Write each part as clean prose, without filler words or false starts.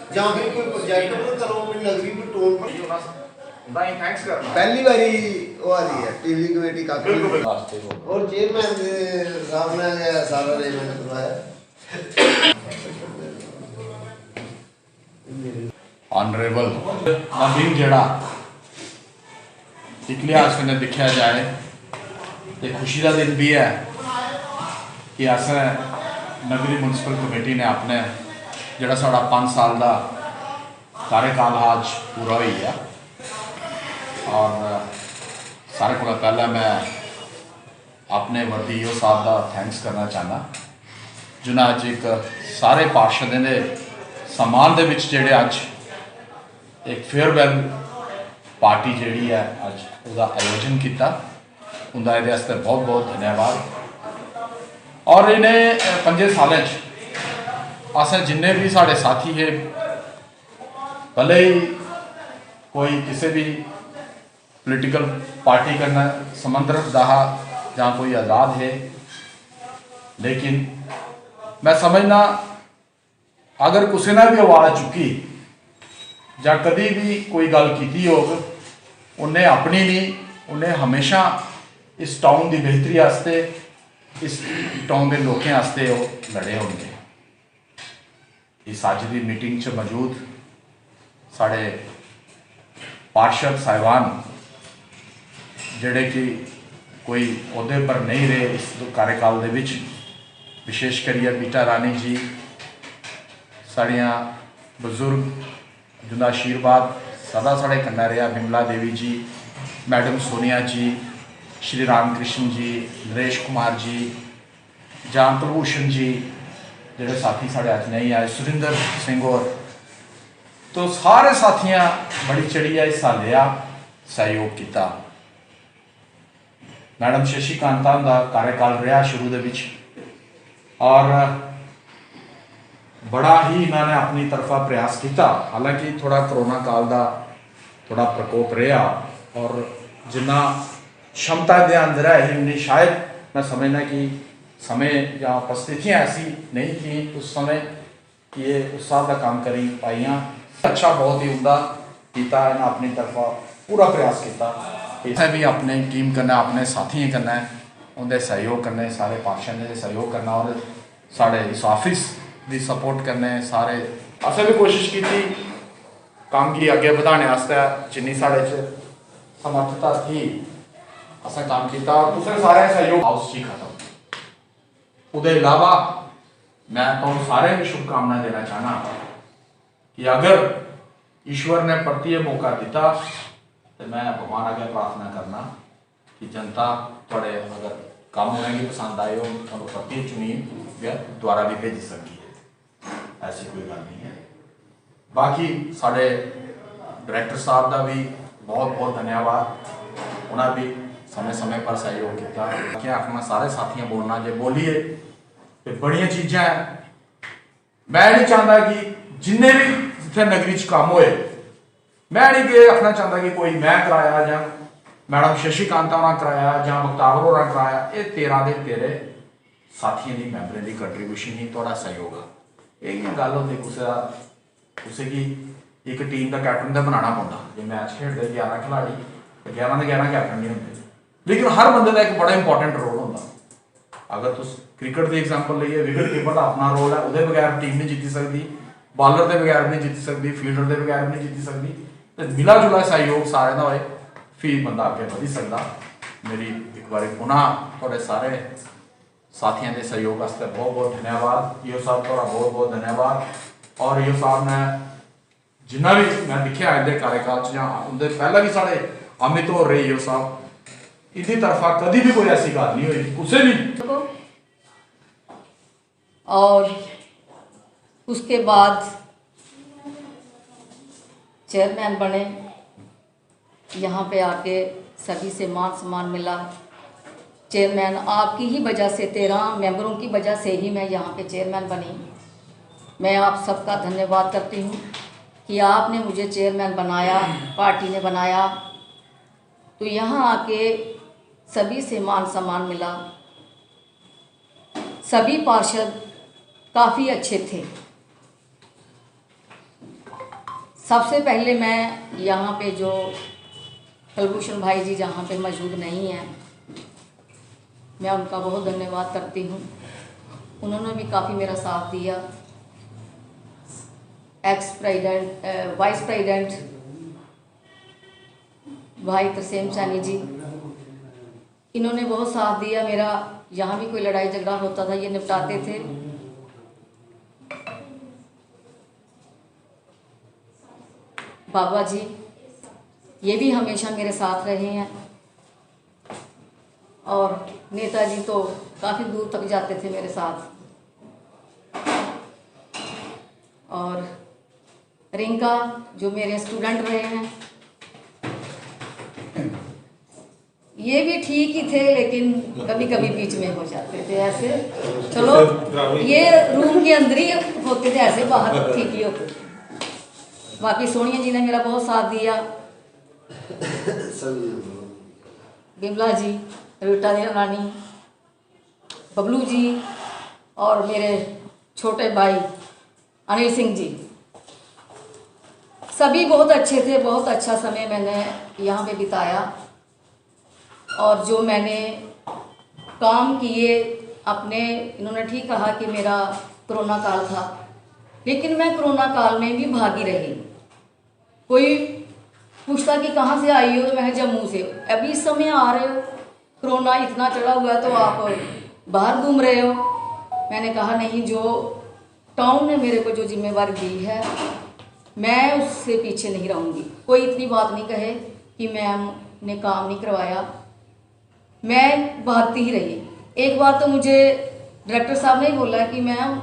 ਜਾਂ ਫਿਰ ਕੋਈ ਪ੍ਰੋਜੈਕਟ ਪਰ ਕਰੋ ਵੀ ਨਗਰੀ ਵੀ ਟੋਨ ਪਰ थैंक्स करना पहली बारी वो आ रही है टीवी कमेटी का बिल्कुल और चेयरमैन साहब ने सारा अरेंजमेंट करवाया। ऑनरेबल नवीन जेड़ा एक लिहाज कन्नै दिक्खेआ जाए तो खुशी का दिन भी है कि अस नगरी म्यूनसिपल कमेटी ने अपने जेड़ा साढ़ा 5 साल का कार्यकाल अज पूरा हो गया और सारे को पहले मैं अपने वर्दी ओ साहब का थैंक्स करना चाहना जिन्हें अज एक सारे पार्षदों के सम्मान दे विच जेड़े अज एक फेयरवेल पार्टी जी है अज उसका आयोजन किया उनका ये बहुत बहुत धन्यवाद। और इन्हें 5 सालों अस जिन्ने भी साढ़े साथी है भले ही कोई किसी भी पोलिटिकल पार्टी करना संबंध रखता है जहाँ कोई आज़ाद है, लेकिन मैं समझना अगर किसी ने भी आवाज़ चुकी या कभी भी कोई गल की होग उन्हें अपनी नहीं उन्हें हमेशा इस टाउन की बेहतरी वास्ते इस टाउन के लोगों वास्ते वो लड़े होंगे। इस अज की मीटिंग च मौजूद साढ़े पार्षद साहिबान जेड़े कि कोई अहदे पर नहीं रहे इस कार्यकाल दे विच विशेष करिए बीटा रानी जी साड़ियाँ बजुर्ग जिन्दा आशीर्वाद सदा साढ़े कन्नै रहा, बिमला देवी जी, मैडम सोनिया जी, श्री रामकृष्ण जी, नरेश कुमार जी, जान कुलभूषण जी जेड़े साथी साढ़े अज नहीं आए, सुरिंदर सिंह और तो सारे साथियाँ बड़ी चढ़िया हिस्सा लिया सहयोग किया। मैडम शशिकांता का कार्यकाल रहा शुरू दे विच और बड़ा ही इन्होंने अपनी तरफा प्रयास किया, हालांकि थोड़ा कोरोना काल का थोड़ा प्रकोप रहा और जिन्ना क्षमता के अंदर है उन्नी शायद मैं समझना कि समय या परिस्थितियाँ ऐसी नहीं थी उस समय कि ये उस साल का काम करी पाइया। अच्छा बहुत ही उमदा किया, इन्हें अपनी तरफा पूरा प्रयास किया इसे भी अपने टीम करना अपने साथियों करना उनके सहयोग करने सारे पार्षद के सहयोग करना और साढ़े इस ऑफिस की सपोर्ट करने सारे असें भी कोशिश की थी काम की अगे बढ़ाने जिन्नी साढ़े समर्थता थी असें काम किया और दूसरे सारे सहयोग हाउस ही खत्म। उसके अलावा मैं तो सारे भी शुभकामनाएं देना चाहना कि अगर ईश्वर ने परतिए मौका दिता तो मैं भगवान आगे प्रार्थना करना कि जनता थोड़े अगर काम होने पसंद आए हो तो परतिए चुनी द्वारा भी भेज सकती है, ऐसी कोई गल नहीं है। बाकी साढ़े डायरैक्टर साहब का भी बहुत बहुत धन्यवाद, उन्हें भी समय समय पर सहयोग किया। क्या आखना सारे साथियों बोलना जे बोलीए तो बड़िया चीज़ा है। मैं नहीं चाहता कि जिन्ने भी जिथे नगरी काम होए मैं नहीं आखना चाहता कि कोई मैं कराया या मैडम शशिकांता उन्हें कराया या मुख्तार होर कराया, ये तेरा दे तेरे साथियों की मैंबरें की कंट्रीब्यूशन ही थोड़ा सहयोग है। यही गल होती किसी की एक टीम का कैप्टन तो बनाना पड़ता, जो मैच खेलते 11 खिलाड़ी 11 के 11 कैप्टन नहीं होंगे, लेकिन हर बंदे का एक बड़ा इंपॉर्टेंट रोल होता। अगर तुम क्रिकेट की एग्जाम्पल लीए विकेट कीपर का अपना रोल है, वो बगैर टीम नहीं जीती सकती, बॉलर के बगैर नहीं जीती सकती, फील्डर के बगैर नहीं जीती सकती, तो मिला जुला सहयोग सारे का होए फिर बंदा आगे बढ़ी सकता। मेरी एक बार पुनः थोड़े सारे साथियों के सहयोग वास्ते बहुत बहुत धन्यवाद। ईओ साहब थोड़ा बहुत बहुत धन्यवाद। और ईओ साहब ने जिन्ना भी मैं दिखा इनके कार्यकाल उनके पहले भी साढ़े अमित हो रहे ईओ साहब इनकी तरफा कभी भी कोई ऐसी गल नहीं हुई किसी भी। और उसके बाद चेयरमैन बने, यहाँ पे आके सभी से मान सम्मान मिला। चेयरमैन आपकी ही वजह से 13 मेंबरों की वजह से ही मैं यहाँ पे चेयरमैन बनी। मैं आप सबका धन्यवाद करती हूँ कि आपने मुझे चेयरमैन बनाया, पार्टी ने बनाया। तो यहाँ आके सभी से मान सम्मान मिला। सभी पार्षद काफ़ी अच्छे थे। सबसे पहले मैं यहाँ पे जो कुलभूषण भाई जी जहाँ पे मौजूद नहीं हैं, मैं उनका बहुत धन्यवाद करती हूँ। उन्होंने भी काफ़ी मेरा साथ दिया। एक्स प्रेसिडेंट वाइस प्रेसिडेंट भाई तरसेम सैनी जी, इन्होंने बहुत साथ दिया मेरा। यहाँ भी कोई लड़ाई झगड़ा होता था ये निपटाते थे। बाबा जी ये भी हमेशा मेरे साथ रहे हैं। और नेताजी तो काफ़ी दूर तक जाते थे मेरे साथ। और रिंका जो मेरे स्टूडेंट रहे हैं, ये भी ठीक ही थे, लेकिन कभी कभी बीच में हो जाते थे ऐसे। चलो ये रूम के अंदर ही होते थे ऐसे, बाहर ठीक ही होते थे। बाकी सोनिया जी ने मेरा बहुत साथ दिया, बिमला जी, रीटा रानी, बबलू जी और मेरे छोटे भाई अनिल सिंह जी, सभी बहुत अच्छे थे। बहुत अच्छा समय मैंने यहाँ पे बिताया। और जो मैंने काम किए अपने, इन्होंने ठीक कहा कि मेरा कोरोना काल था, लेकिन मैं कोरोना काल में भी भागी रही। कोई पूछता कि कहाँ से आई हो, तो मैं जम्मू से। अभी इस समय आ रहे हो, कोरोना इतना चढ़ा हुआ है तो आप बाहर घूम रहे हो। मैंने कहा नहीं, जो टाउन ने मेरे को जो जिम्मेवारी दी है मैं उससे पीछे नहीं रहूँगी। कोई इतनी बात नहीं कहे कि मैम ने काम नहीं करवाया, मैं भागती ही रही। एक बार तो मुझे डायरेक्टर साहब ने ही बोला कि मैम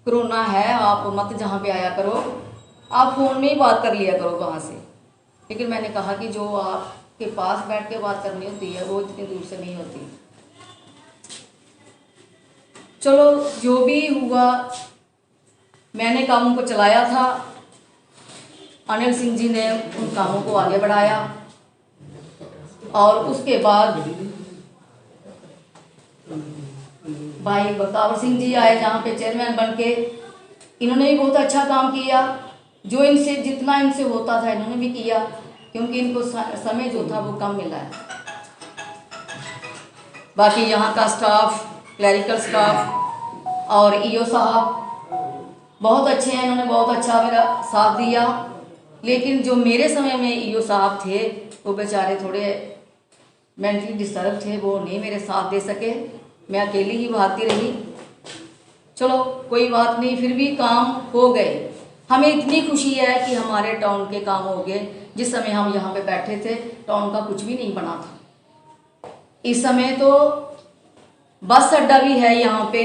कोरोना है, आप मत जहाँ पे आया करो, आप फ़ोन में ही बात कर लिया करो वहाँ से। लेकिन मैंने कहा कि जो आपके पास बैठ के बात करनी होती है वो इतनी दूर से नहीं होती। चलो जो भी हुआ, मैंने कामों को चलाया था। अनिल सिंह जी ने उन कामों को आगे बढ़ाया। और उसके बाद भाई बख्तावर सिंह जी आए जहाँ पे चेयरमैन बन के। इन्होंने भी बहुत अच्छा काम किया। जो इनसे जितना इनसे होता था इन्होंने भी किया, क्योंकि इनको समय जो था वो कम मिला है। बाकी यहाँ का स्टाफ, क्लरिकल स्टाफ और ईओ साहब बहुत अच्छे हैं, इन्होंने बहुत अच्छा मेरा साथ दिया। लेकिन जो मेरे समय में ईओ साहब थे वो बेचारे थोड़े मेंटली डिस्टर्ब थे, वो नहीं मेरे साथ दे सके। मैं अकेली ही भागती रही। चलो कोई बात नहीं, फिर भी काम हो गए। हमें इतनी खुशी है कि हमारे टाउन के काम हो गए। जिस समय हम यहाँ पे बैठे थे टाउन का कुछ भी नहीं बना था। इस समय तो बस अड्डा भी है, यहाँ पे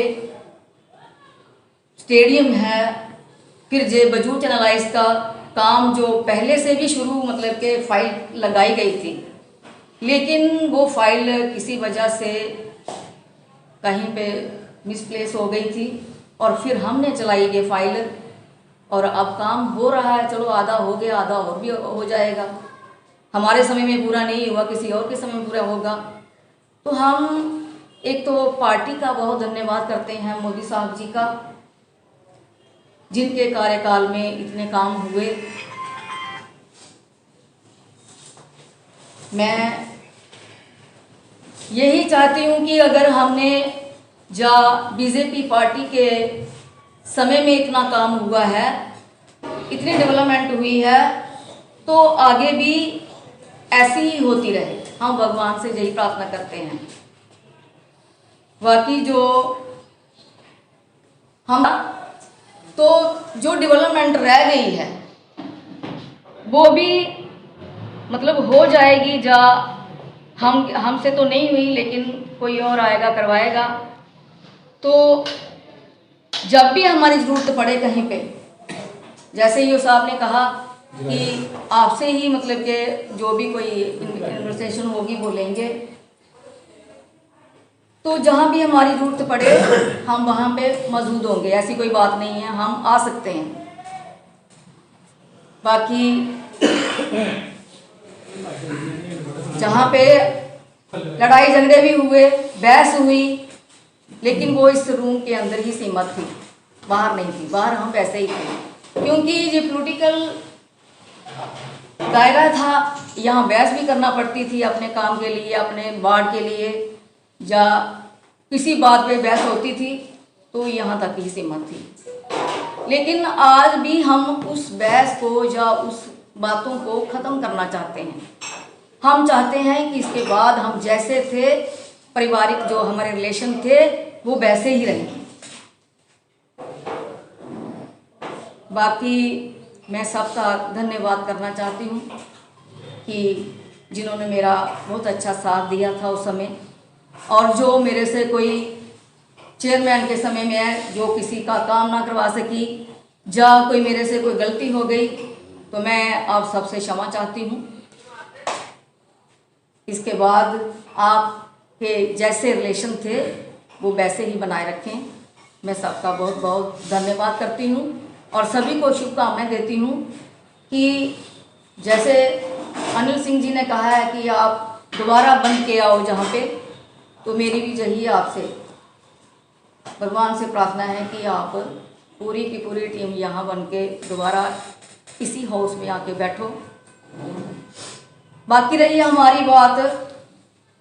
स्टेडियम है। फिर जे बजू चैनलाइज का काम जो पहले से भी शुरू मतलब के फाइल लगाई गई थी, लेकिन वो फाइल किसी वजह से कहीं पे मिसप्लेस हो गई थी और फिर हमने चलाई ये फाइल और अब काम हो रहा है। चलो आधा हो गया, आधा और भी हो जाएगा। हमारे समय में पूरा नहीं हुआ, किसी और के समय में पूरा होगा। तो हम एक तो पार्टी का बहुत धन्यवाद करते हैं मोदी साहब जी का, जिनके कार्यकाल में इतने काम हुए। मैं यही चाहती हूँ कि अगर हमने बीजेपी पार्टी के समय में इतना काम हुआ है, इतनी डेवलपमेंट हुई है, तो आगे भी ऐसी ही होती रहे। हम भगवान से यही प्रार्थना करते हैं। बाकी जो हम तो जो डेवलपमेंट रह गई है वो भी मतलब हो जाएगी। हमसे तो नहीं हुई, लेकिन कोई और आएगा करवाएगा। तो जब भी हमारी ज़रूरत पड़े कहीं पे, जैसे ईओ साहब ने कहा कि आपसे ही मतलब के जो भी कोई इन्वेस्टिगेशन होगी वो लेंगे, तो जहाँ भी हमारी ज़रूरत पड़े हम वहाँ पे मौजूद होंगे। ऐसी कोई बात नहीं है, हम आ सकते हैं। बाकी जहाँ पे लड़ाई झगड़े भी हुए, बहस हुई, लेकिन वो इस रूम के अंदर ही सीमित थी, बाहर नहीं थी। बाहर हम वैसे ही थे, क्योंकि ये पॉलिटिकल दायरा था। यहाँ बहस भी करना पड़ती थी अपने काम के लिए, अपने वार्ड के लिए, या किसी बात पे बहस होती थी तो यहाँ तक ही सीमित थी। लेकिन आज भी हम उस बहस को या उस बातों को ख़त्म करना चाहते हैं। हम चाहते हैं कि इसके बाद हम जैसे थे, पारिवारिक जो हमारे रिलेशन थे, वो वैसे ही रहें। बाकी मैं सबका धन्यवाद करना चाहती हूँ कि जिन्होंने मेरा बहुत अच्छा साथ दिया था उस समय, और जो मेरे से कोई चेयरमैन के समय में जो किसी का काम ना करवा सकी, या कोई मेरे से कोई गलती हो गई, तो मैं आप सबसे क्षमा चाहती हूँ। इसके बाद आपके जैसे रिलेशन थे वो वैसे ही बनाए रखें। मैं सबका बहुत बहुत धन्यवाद करती हूँ और सभी को शुभकामनाएं देती हूँ कि जैसे अनिल सिंह जी ने कहा है कि आप दोबारा बन के आओ जहाँ पे, तो मेरी भी यही आपसे भगवान से प्रार्थना है कि आप पूरी की पूरी टीम यहाँ बन के दोबारा इसी हाउस में आके बैठो। बाकी रही हमारी बात,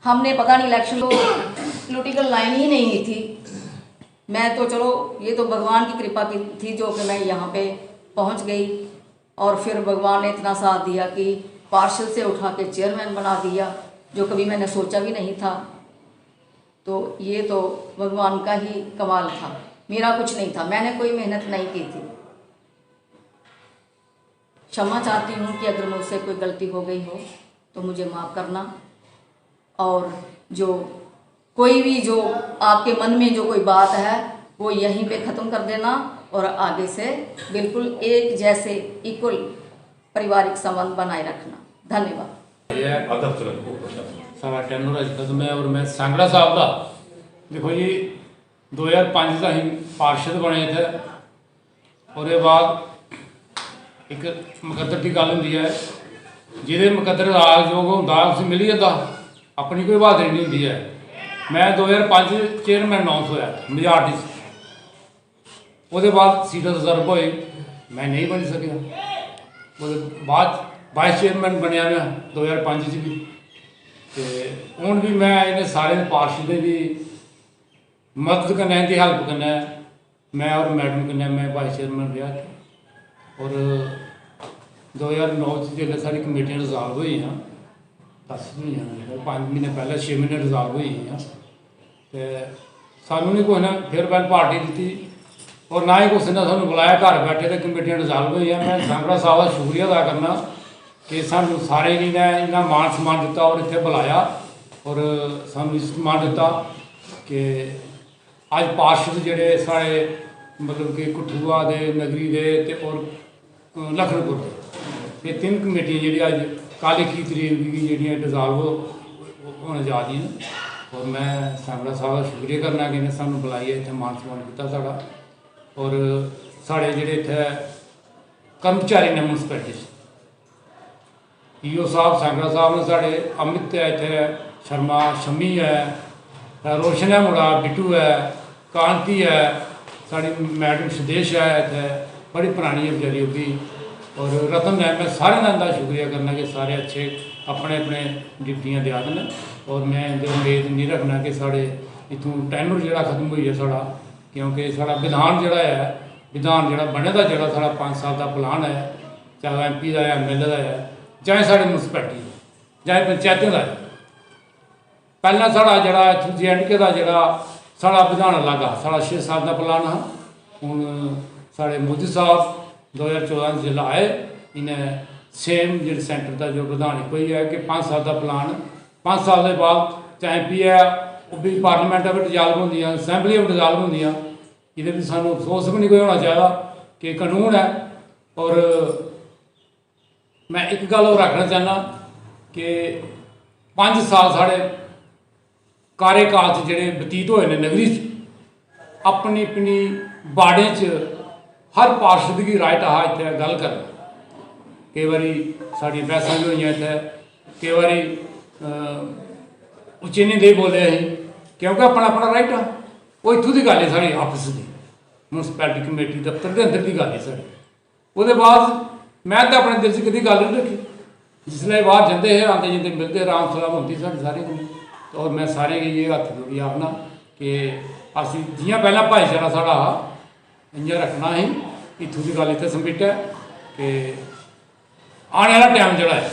हमने पता नहीं इलेक्शन को पॉलिटिकल लाइन ही नहीं थी। मैं तो चलो ये तो भगवान की कृपा की थी जो कि मैं यहाँ पे पहुँच गई, और फिर भगवान ने इतना साथ दिया कि पार्षद से उठा के चेयरमैन बना दिया, जो कभी मैंने सोचा भी नहीं था। तो ये तो भगवान का ही कमाल था, मेरा कुछ नहीं था, मैंने कोई मेहनत नहीं की थी। क्षमा चाहती हूँ कि अगर मुझसे कोई गलती हो गई हो तो मुझे माफ़ करना, और जो कोई भी जो आपके मन में जो कोई बात है वो यहीं पे ख़त्म कर देना, और आगे से बिल्कुल एक जैसे इक्वल पारिवारिक संबंध बनाए रखना। धन्यवाद। सारा टैनूर अज तक मैं सांगड़ा साहब का देखो जी 2005 का ही पार्षद बने थे, और ये बाद एक मुकद्दर की गल होंगी है, जिहदे मुकद्दर राजयोग होंदा उस मिली जाता, अपनी कोई बहादरी नहीं होंगी है। मैं 2005 चेयरमैन अनाउंस होया मेजॉरिटी, उसके बाद सीटां रिजर्व होए, मैं नहीं बन सकिया। उसके बाद वाइस चेयरमैन बनया मैं 2005 भी, तो हूँ भी मैं इन्हें सारे पार्षदें की मदद कन्नै इनकी हैल्प कन्नै मैं और मैडम कन्नै मैं वाइस चेयरमैन रहा। और 2009 जिसलै सारी कमेटियां रिजॉल्व हुई 10 महीने 5 महीने पहले 6 महीने रिजॉल्व हुई, तो सानू नहीं किसी ने फिर पहल पार्टी दी, और ना ही किसी ने सानू बुलाया, घर बैठे तो कमेटियां रिजॉल्व हुई। मैं सांगड़ा साहब का शुक्रिया अदा करना कि सानू सारे ने इन्ना मान सम्मान दिता और इतने बुलाया, और सानू इस सम्मान दिता कि अज पार्षद जोड़े साढ़े मतलब कि कठुआ दे, नगरी दे और लखनपुर दे, ये 3 कमेटियां जी अज कल 21 तरीक की जी डिजॉल्व होने जा रही हैं। और मैं सांगड़ा साहब का शुक्रिया करना कि इन्हें सानू बुलाइए, इतने मान सम्मान किया साड़ा। और साढ़े जोड़े इतने कर्मचारी ने म्यूनसिपैलिटी ईओ साहब सांगड़ा साहब ने साढ़े अमित है, इतने शर्मा शमी है, रोशन है मुड़ा, बिट्टू है, कांति है, साड़ी मैडम सुदेश है, इतने बड़ी पुरानी है बेचारी वो भी, और रतन है। मैं सारे का शुक्रिया करना कि सारे अच्छे अपने अपने ड्यूटियां दिया देन, और मैं इधर उम्मीद नहीं रखना कि साढ़े इतों टैनूर जो खत्म हुई है साड़ा, क्योंकि साड़ा विधान जोड़ा है, विधान जो बने का जो साड़ा 5 साल का प्लान है, चाहे MP का है, MLA का है, चाहे साढ़े म्यूनसिपैलिटी चाहे पंचायतें का है। पहला साड़ा जरा JNK का जरा साड़ा विधान अलग आ, साड़ा 6 साल का प्लान है। हूँ साढ़े मोदी साहब 2014 जिला आए, इन्हें सेम जो सेंटर का जो विधान कोई है कि 5 साल का प्लान, 5 साल के बाद चाहे MP है वो भी पार्लीमेंट में डिजॉल्व होंगी, असैंबली में डिजॉल्व होंगी, ये भी सानू अफसोस भी नहीं कोई होना चाहिए कि कानून है। और मैं एक गल और रखना चाहना कि 5 साल साढ़े कार्यकाल जोड़े बतीत होए ने नगरी अपनी अपनी बाड़े हर पार्षद की राइट आ इतने गल करना। कई बारी साड़ी बहसा भी हुई इतने, कई बारी ਉੱਚੀ ਨਹੀਂ ਦੇ ਬੋਲੇ ਅਸੀਂ, ਕਿਉਂਕਿ ਆਪਣਾ ਰਾਈਟ ਆ। ਉਹ ਇੱਥੋਂ ਦੀ ਗੱਲ ਹੈ ਸਾਡੀ ਆਪਸ ਦੀ, ਮਿਊਨਿਸਪੈਲਿਟੀ ਕਮੇਟੀ ਦਫ਼ਤਰ ਦੇ ਅੰਦਰ ਦੀ ਗੱਲ ਹੈ ਸਾਡੀ। ਉਹਦੇ ਬਾਅਦ ਮੈਂ ਤਾਂ ਆਪਣੇ ਦਿਲ 'ਚ ਕਦੀ ਗੱਲ ਨਹੀਂ ਰੱਖੀ। जिसले बाहर जाते हैं आते जाते मिलते आराम सलाम होती साढ़े सारे को। तो मैं सारे ये हथ जोड़ी आखना कि असी जियां पहला भाईचारा साढ़ा इं रखना ही। इतों की गल इतने समेटा कि आने वाला टाइम जोड़ा है,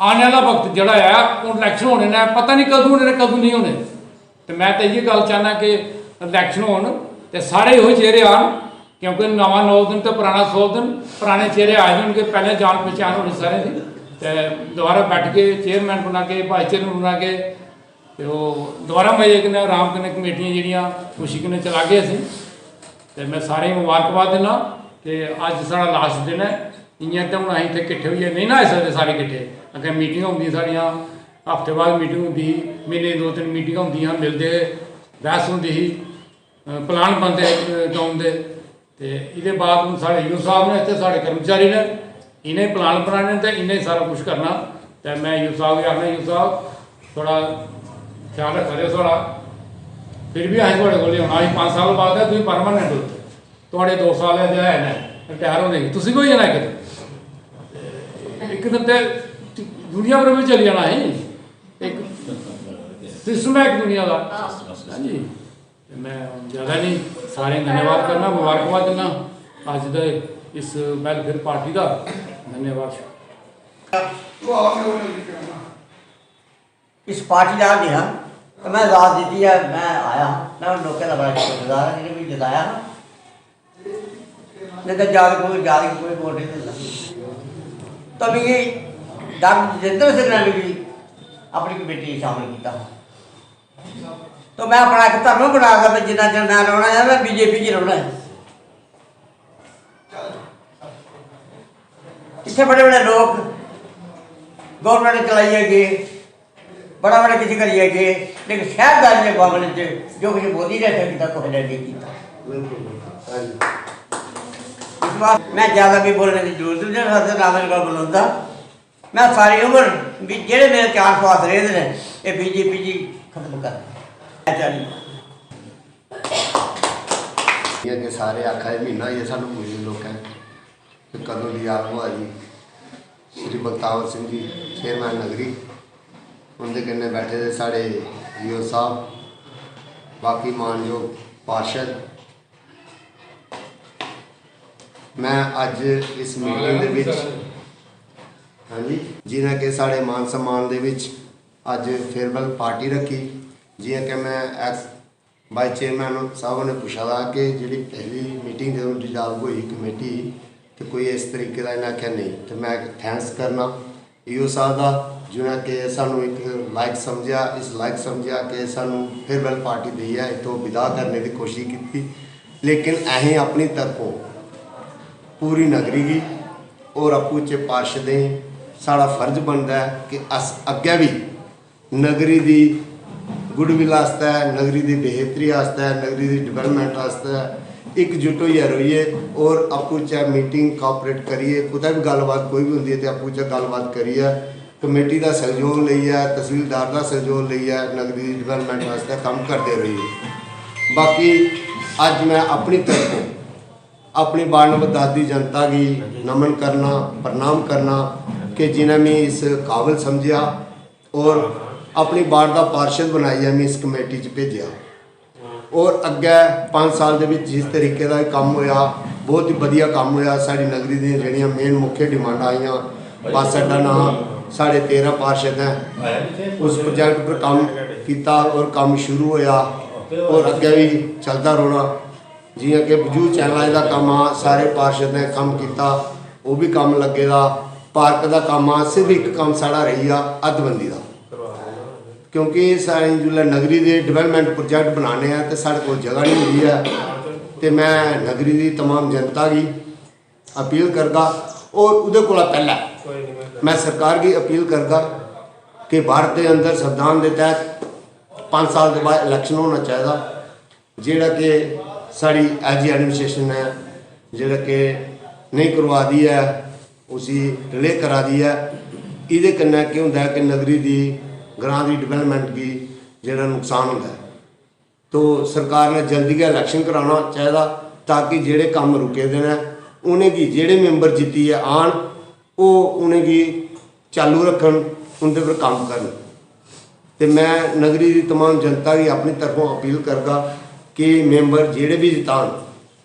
आने वाला वक्त जोड़ा है वो इलैक्शन होने ने, पता नहीं कदों होने कदों नहीं होने। तो मैं तो ये गल चाहना कि इलैक्शन हो तो सारे यो चेहरे आन, क्योंकि नवा 9 दिन तो पुराना 100 दिन। पुराने चेहरे आए होंगे, पहले जान पहचान होनी सारे की। तो दोबारा बैठ के चेयरमैन बना के वाइस चेयरमैन बना के तो दोबारा मजे कन्नै आराम कन्नै कमेटियां जिहड़ियां खुशी कन्नै चला गए असीं। तो मैं सारे मुबारकबाद दिना कि अज साढ़ा लास्ट दिन है। इ'यां तो हुण असीं इत्थे किट्ठे होइयै नहीं ना आई सकदे सारे किट्ठे। अग्गें मीटिंग होंदी साड़ियां, हफ्ते बाद मीटिंग होंदी ही, महीने 2-3 मीटिंग होंदियां, मिलदे बहस होंदी ही, प्लान बनदे टाउन दे। तो ये बाद हुण साढ़े यूथ साहब ने इत्थे साढ़े कर्मचारी ने इन्हें प्लान बनाने तो इन्हें सारा कुछ करना। तो मैं यूथ साहब भी आखना यूथ साहब थोड़ा ख्याल रखा रहे थोड़ा। फिर भी अं थोड़े को होना 5 साल बाद है, तुम परमानेंट हो थोड़े 2 साल है रिटायर होने की, तुम कोई जाना एक दिन तो दुनिया भर में चली जाना है। एक सिस्टम है एक दुनिया का। हाँ जी, मैं ज़्यादा नहीं सारे धन्यवाद करना, मुबारकबाद देना अज के इस वेलफेयर पार्टी का। धन्यवाद। इस पार्टी का गया तो मैं दाद दी है, मैं आया, मैं लोगों का बड़ा शुक्रगुजार है जिन्हें भी जिताया ना। नहीं तो जाग कोई वोट नहीं देता। तो अभी डॉक्टर जितेंद्र सिंह ने भी अपनी कमेटी शामिल किया। तो मैं अपना एक धर्म बनाकर जिन्ना चਿਰ मैं रहना है मैं बीजेपी च रहना है। इतने बड़े बड़े लोग गवर्नमेंट चलाइए गए, बड़ा बड़ा किसी करिए गए, लेकिन शहरदारी के मामले में जो कुछ मोदी ने ऐसा किया कुछ नहीं किया। इस बार मैं ज़्यादा भी बोलने की जरूरत नहीं है, नाम का बुलंदा मैं सारी उम्र भी जेड़े मेरे 4 पास रहे हैं ये बीजेपी जी खत्म कर कि सारे आखा महीना ही सानू पूरे लोगों कदों की याद हुआ जी। श्री बलतावर सिंह जी चेयरमैन नगरी, उनके कन्नै बैठे थे साढ़े ईओ साहब, बाकी मानयोग पार्षद। मैं अज इस मीटिंग दे विच हाँ जी जिन्हें कि साढ़े मान सम्मान दे विच अज फेयरवैल पार्टी रखी। जियां कि मैं एक्स वाइस चेयरमैन साहब ने पूछा था कि जी पहली मीटिंग जो डिजॉल्व हुई कमेटी तो कोई इस तरीके का इन्हें आख्या नहीं। तो मैं थैंक्स करना ईओ साहब का जिन्हें कि सानू एक लायक समझा, इस लायक समझा कि सानू फेयरवैल पार्टी दी है तो विदा करने की कोशिश की। लेकिन अहीं अपनी तरफों पूरी नगरी की और अप्पू च पार्षदें साड़ा फर्ज बनता है कि अस अग्गे भी नगरी की गुडविल आस्ते, नगरी की बेहतरी आस्ते, नगरी की डिवेलपमेंट आस्ते एकजुट होइए रहिए और अप्पू च मीटिंग कोऑपरेट करिए। कुतै भी गलबात कोई भी होंदी है तो अप्पू च गलबात करिए, कमेटी का सहयोग लइए, तहसीलदार का सहयोग लइए, नगरी की डिवेलपमेंट वास्ते काम करते रहिए। बाकी अज मैं अपनी तरफों अपनी बाणवदादी जनता की नमन करना, प्रणाम करना कि जिन्हें मैं इस काबिल समझा और अपनी बार का पार्षद बनाई मैं इस कमेटी च भेजा। और अगे 5 साल के जिस तरीके का काम होया बहुत ही वधिया काम होया। साड़ी नगरी दी जिहड़ियां मेन मुख्य डिमांडां आईयां, बस अड्डा ना साढ़े 13 पार्षद हैं उस प्रोजेक्ट पर काम किया और काम शुरू होया और अगे भी चलता रहना। जियां कि वजूद चैनल का काम आ सारे पार्षद ने काम किया, वो भी काम लगेगा। पार्क का काम आ सिर्फ एक काम साड़ा रही आ अद्धबंदी का, क्योंकि सारी जो नगरी के डिवेलपमेंट प्रोजेक्ट बनाने हैं तो साढ़े को जगह नहीं मिली है। तो मैं नगरी की तमाम जनता की अपील करगा और उहदे कोला पहला मैं सरकार की अपील करगा कि भारत के अंदर संविधान के तहत 5 साल के बाद इलैक्शन होना चाहिए, जिहड़ा कि साड़ी एज एडमिनिस्ट्रेशन है जिहड़ा कि नहीं करवा दी है उसी डिले करा दी है। ये कन्नै क्या होंदा है कि नगरी की ग्रां की डिवेलपमेंट की जेड़ा नुकसान होता है। तो सरकार ने जल्दी गै इलैक्शन कराना चाहिए ताकि जेड़े काम रुके दे न उनेंगी जेड़े मैंबर जित्ती है आन वो उनेंगी चालू रखन, उनके पर काम करन। तो मैं नगरी की तमाम जनता की अपनी तरफों अपील करगा कि मैंबर जेड़े भी जितान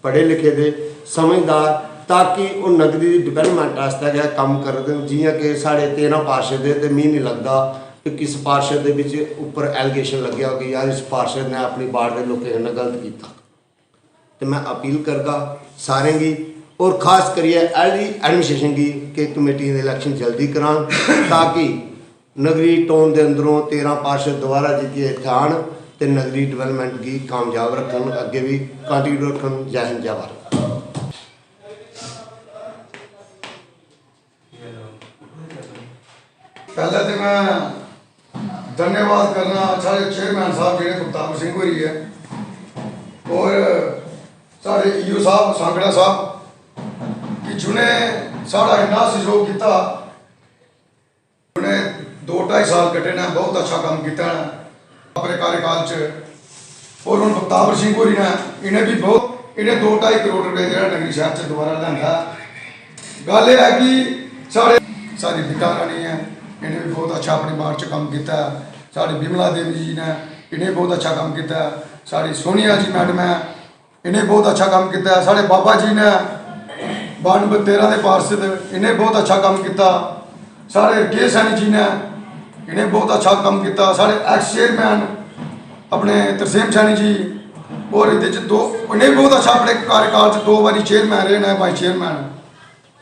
पढ़े लिखे दे समझदार, ताकि वो नगरी की डिवेलपमेंट वास्ते गै कम्म करदे। जियां कि साढ़े 13 पार्षद है तो मिगी नहीं लगता कि किस पार्षद के विच उपर एलीगेशन लग्या हो कि यार इस पार्षद ने अपनी वार्ड के लोगों कन्नै गलत किया। तो मैं अपील करगा सारें की और खास करिए एडमिनिस्ट्रेशन की कि कमेटी के इलैक्शन जल्दी करान ताकि नगरी टाउन के अंदरों 13 पार्षद दोबारा जितिए इत्थे आन ते नगरी डिवेलपमेंट की कामयाब रखन, अगे भी कंटिन्यू रखन। जय हिंद जय भारत। पहले तो मैं धन्यवाद करना साढ़े चेयरमैन साहब जेह्ड़े गुरताब सिंह होरी है और साढ़े ईओ साहब सांगड़ा साहब कि जिन्हें साढ़ा इन्ना सहयोग किया। उन्हें 2-2.5 साल कटे ने बहुत अच्छा काम किया अपने कार्यकाल च। और हम गुरताब सिंह होरी ने इन्हें भी बहुत इन्हें 2-2.5 करोड़ रुपये जो नगरी शहर से दोबारा लिया। गल यह है कि सारी बिका रानी है, इन्हें भी बहुत अच्छा अपने वार्ड च काम किया। साड़ी बिमला देवी जी ने इन्हें बहुत अच्छा काम किया। साड़ी सोनिया जी मैडम है, इन्हें बहुत अच्छा काम किया। साढ़े बाबा जी ने वार्ड नंबर 13 के पार्षद, इन्हें बहुत अच्छा काम किया। साढ़े के सैनी जी ने इन्हें बहुत अच्छा काम किया। साढ़े एक्स चेयरमैन अपने तरसेम सैनी जी और इन्हें बहुत अच्छा अपने कार्यकाल 2 बारी चेयरमैन रहे हैं, वाइस चेयरमैन।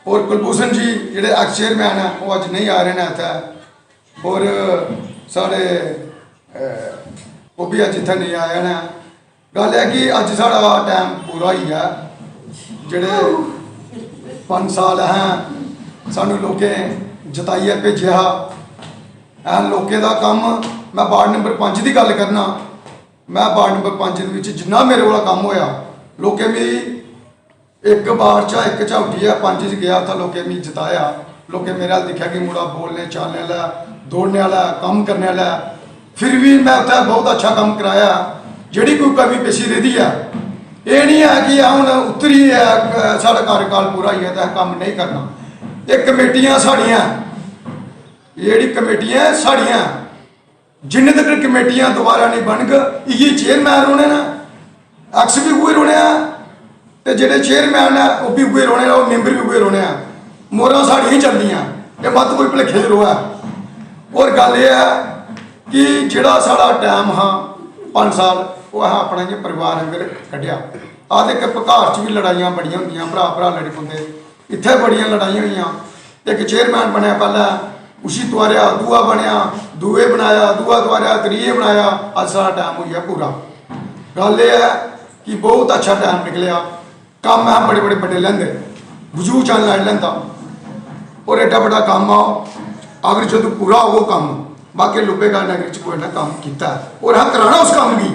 और कुलभूषण जी जेडे एक्स चेयरमैन है वो अज नहीं आ रहे हैं इतने। और साढ़े वो भी अज इतने नहीं आए हैं। गल है कि अज साढ़ा टाइम पूरा ही है। जेडे 5 साल हैं सानू लोगों जताइए भेजा एन लोगों का काम। मैं वार्ड नंबर 5 की गल करना, मैं वार्ड नंबर 5 जिन्ना मेरे को काम होया लोगों भी एक बार चा एक झौटी है 5 गया था, लोगों मिगी जिताया। लोगों मेरे हाल दिखा कि मुड़ा बोलने चालने वाला, दौड़ने वाला, काम करने वाला। फिर भी मैं उत्थे बहुत अच्छा काम कराया। जिहड़ी कोई कमी पेशी रही है ये नहीं है कि हम उतरी है साढ़ा कार्यकाल पूरा ही है तो काम नहीं करना। ये कमेटियां साड़ियाँ जेहड़ी कमेटियां साड़ियाँ जिन्ने तक कमेटियां दोबारा नहीं बन गए इये चेयरमैन रोने ना, एक्स भी उए रोने तो जेडे चेयरमैन है वह भी उए रोने और मैंबर भी उए रोने। मोहर साड़ियाँ ही चलदियाँ, ये मत कोई भुलेखे च रोआ। और गल यह है कि जोड़ा साड़ा टाइम हाँ 5 साल वो अस अपना जो परिवार अंदर कढ़िया। आदे कि घर च भी लड़ाइयाँ बड़ियां होंदियां, भरा भरा लड़ी पौंदे। इत्थे बड़ियां लड़ाइयां हुईयां। एक चेयरमैन बनया पहले उसी द्वारिया, दूआ बनया दूए बनाया, दूआ द्वारिया त्रीए बनाया। अज सारा टाइम हो गया पूरा। गल यह है कि बहुत अच्छा टाइम निकलिया। काम है बड़े बड़े बड़े लेंदे वजू चल लेंदा और एडा बड़ा काम आ अगर जो पूरा हो काम बाकी लुबेगा नगरी च कोई ना काम किया और हाँ कराना उस काम की।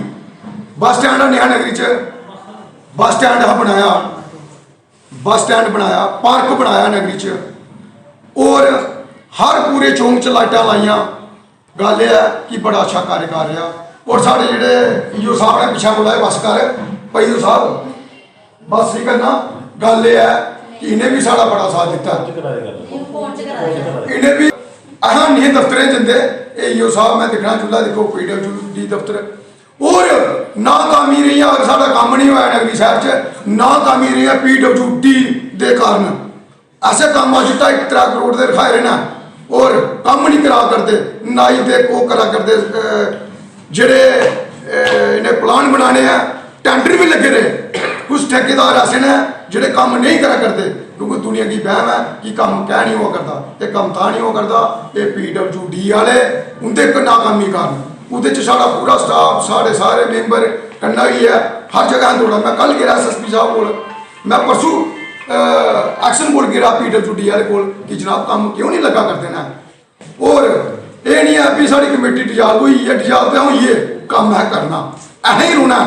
बस स्टैंड नेहा नगरी च बस स्टैंड हाँ बनाया, बस स्टैंड बनाया, पार्क बनाया नगरी च और हर पूरे चौंक च लाइटां लाइया। गल यह है कि बड़ा अच्छा कार्यकार रहा। और साढ़े जेडे ईओ साहब ने पिछा बुलाए बस कर भाई ईओ साहब बस नहीं करना। गल यह है कि इन्हें भी साड़ा बड़ा साथ दिता। इन्हें भी अह नहीं दफ्तरें जंदे ईओ साहब मैं देखना चूल्हा देखो PWD दफ्तर और नाकामी रही अगर साड़ा काम नहीं होया नगरी शहर च नाकामी रही PWD के कारण। ऐसे काम अज 2.5-3 करोड़ के रखाए रहे और काम नहीं करा करते नाई दे को करा करते। जेडे इन्हें प्लान बनाने हैं टेंडर भी लगे रहे। कुछ ठेकेदार ऐसे ने जेडे काम नहीं करा करते क्योंकि दुनिया की बहम है कि काम क्या नहीं हुआ करता। ये काम था नहीं हुआ करता ये PWD वाले उनके नाकामी कारण उहदे साड़ा पूरा स्टाफ साढ़े सारे मैंबर कन्ना ही है हर जगह दौड़ा। मैं कल गया SSP साहब को, मैं परसों एक्शन बोल गया PWD वाले को कि जनाब काम क्यों नहीं लगा करते ना। और ये नहीं है भी साड़ी कमेटी डिजाल्व हुई है, डिजाल्व तो हुई है काम है करना ऐसे ही रोना।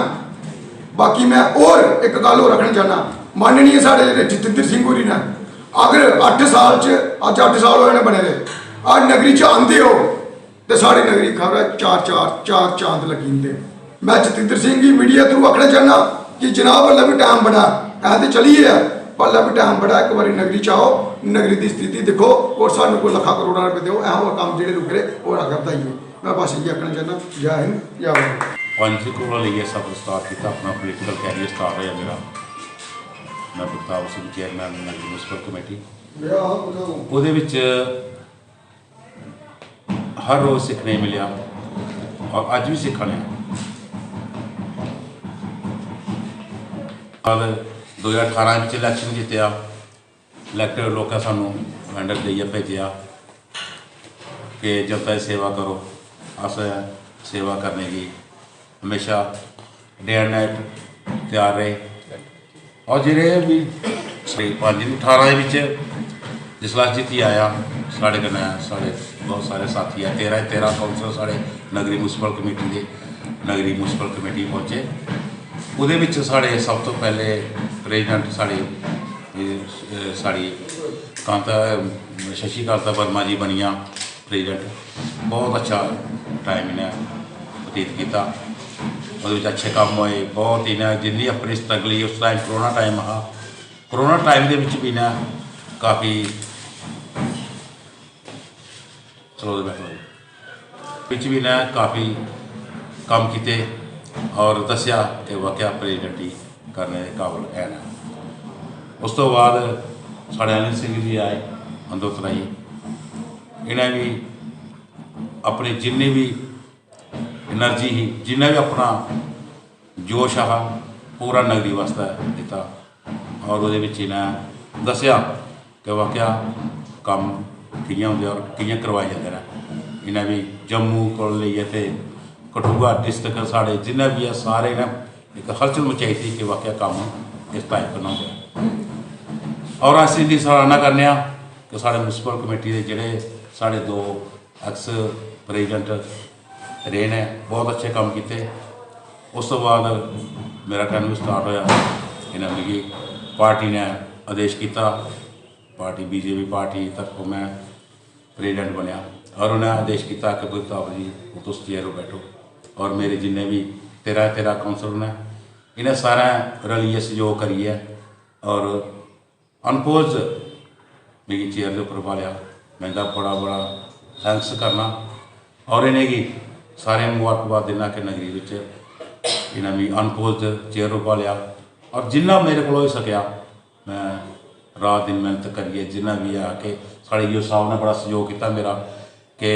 बाकी मैं और एक गल हो रखना चाहना माननीय साढ़े जतिंदर सिंह होरी ने अगर 8 साल च अज 8 साल होए बने रहे अज नगरी च आंदे हो तो साढ़ी नगरी खबर चार चांद लगी जंदे। मैं जतिंदर सिंह जी मीडिया थ्रू आखना चाहना कि जनाब अल्लाह भी टाइम बड़ा ऐ तो चली है, अल्लाह भी टाइम बड़ा, एक बार नगरी च आओ, नगरी की स्थिति देखो और सानू कोई लखा करोड़ा रुपये दो, ऐ काम जो रुक रहे और आगे बताइए। मैं बस ये आखना चाहना, जय हिंद जय भारत। 5 कोला लेइयै सब स्टार्ट किया, अपना पोलिटिकल कैरियर स्टार्ट होया मेरा। मैं बख्तावर सिंह चेयरमैन नगरी म्यूनसिपल कमेटी, ਉਹਦੇ ਵਿੱਚ हर रोज़ सीखने मिलिया और अज भी सीखने। कल 2018 में इलैक्शन जितया, इलैक्टेड लोगों सानू मैंडेट देइयै भेजा कि जनता की सेवा करो। अस सेवा करने की हमेशा डे एंड नाइट तैयार रहे। और जेह्ड़े भी 2018 जिसलै जित्ती आया, साढ़े कन्नै साढ़े बहुत सारे साथी है, 13 काउंसलर साढ़े नगरी म्यूनसिपल कमेटी के नगरी म्यूनसिपल कमेटी पहुँचे। उहदे विच साढ़े सब तो पहले प्रेजिडेंट साड़ी कांता शशि कांता वर्मा जी बनिया प्रेजिडेंट। बहुत अच्छा टाइम इन्हें बतीत किया, वो अच्छे काम होए बहुत। इन्हें जिंदी अपनी स्ट्रगल उस टाइम करोना टाइम हा, करोना टाइम के भी इन्हें काफ़ी भी इन्हें काफ़ी काम किए और दसिया कि वाकया प्रेजिडेंट ही करने के काबिल है ना। उस तो बाद साढ़े अनिल सिंह जी आए अंदोतराई, इन्हें भी अपनी जिन्नी भी एनर्जी ही, जिन्हें भी अपना जोश आ पूरा नगरी वास्ते दिता और वो इन्हें दसिया कि वाकया काम कियां होंदे और कियां करवाए जाते हैं। इन्हें भी जम्मू को लेइयै ते कठुआ डिस्ट्रिक्ट साढ़े जिन्हें भी है सारे इन्हें एक हलचल मचाई थी कि वाकया काम इस टाइप का होंगे। और अस इनकी सराहना करने कि साढ़े म्यूनसिपल कमेटी के जोड़े साढ़े 2 एक्स प्रेजिडेंट रहे ने, बहुत अच्छे काम किए। उस तो बाद मेरा टर्म भी स्टार्ट होया, इन्हें मिगी पार्टी ने आदेश किया, पार्टी बीजेपी पार्टी तरफों मैं प्रेजिडेंट बनया और उन्हें आदेश किया कि बख्तावर जी तुम चेयर बैठो। और मेरे जिन्हें भी 13 काउंसलर ने इन्हें सारा रलिए सहयोग करिए और अनपोज मिगी चेयर के उपर पालिया। मैं इनका बड़ा थैंक्स करना और इन्हें की सारे मुबारकबाद देना कि नगरी विच इन्हें मिगी अनपोज चेयर पर पालिया। और जिन्ना मेरे को हो सकिया मैं रात दिन मेहनत करिए, जिन्ना भी है कि साढ़े ईओ साहब ने बड़ा सहयोग किया मेरा कि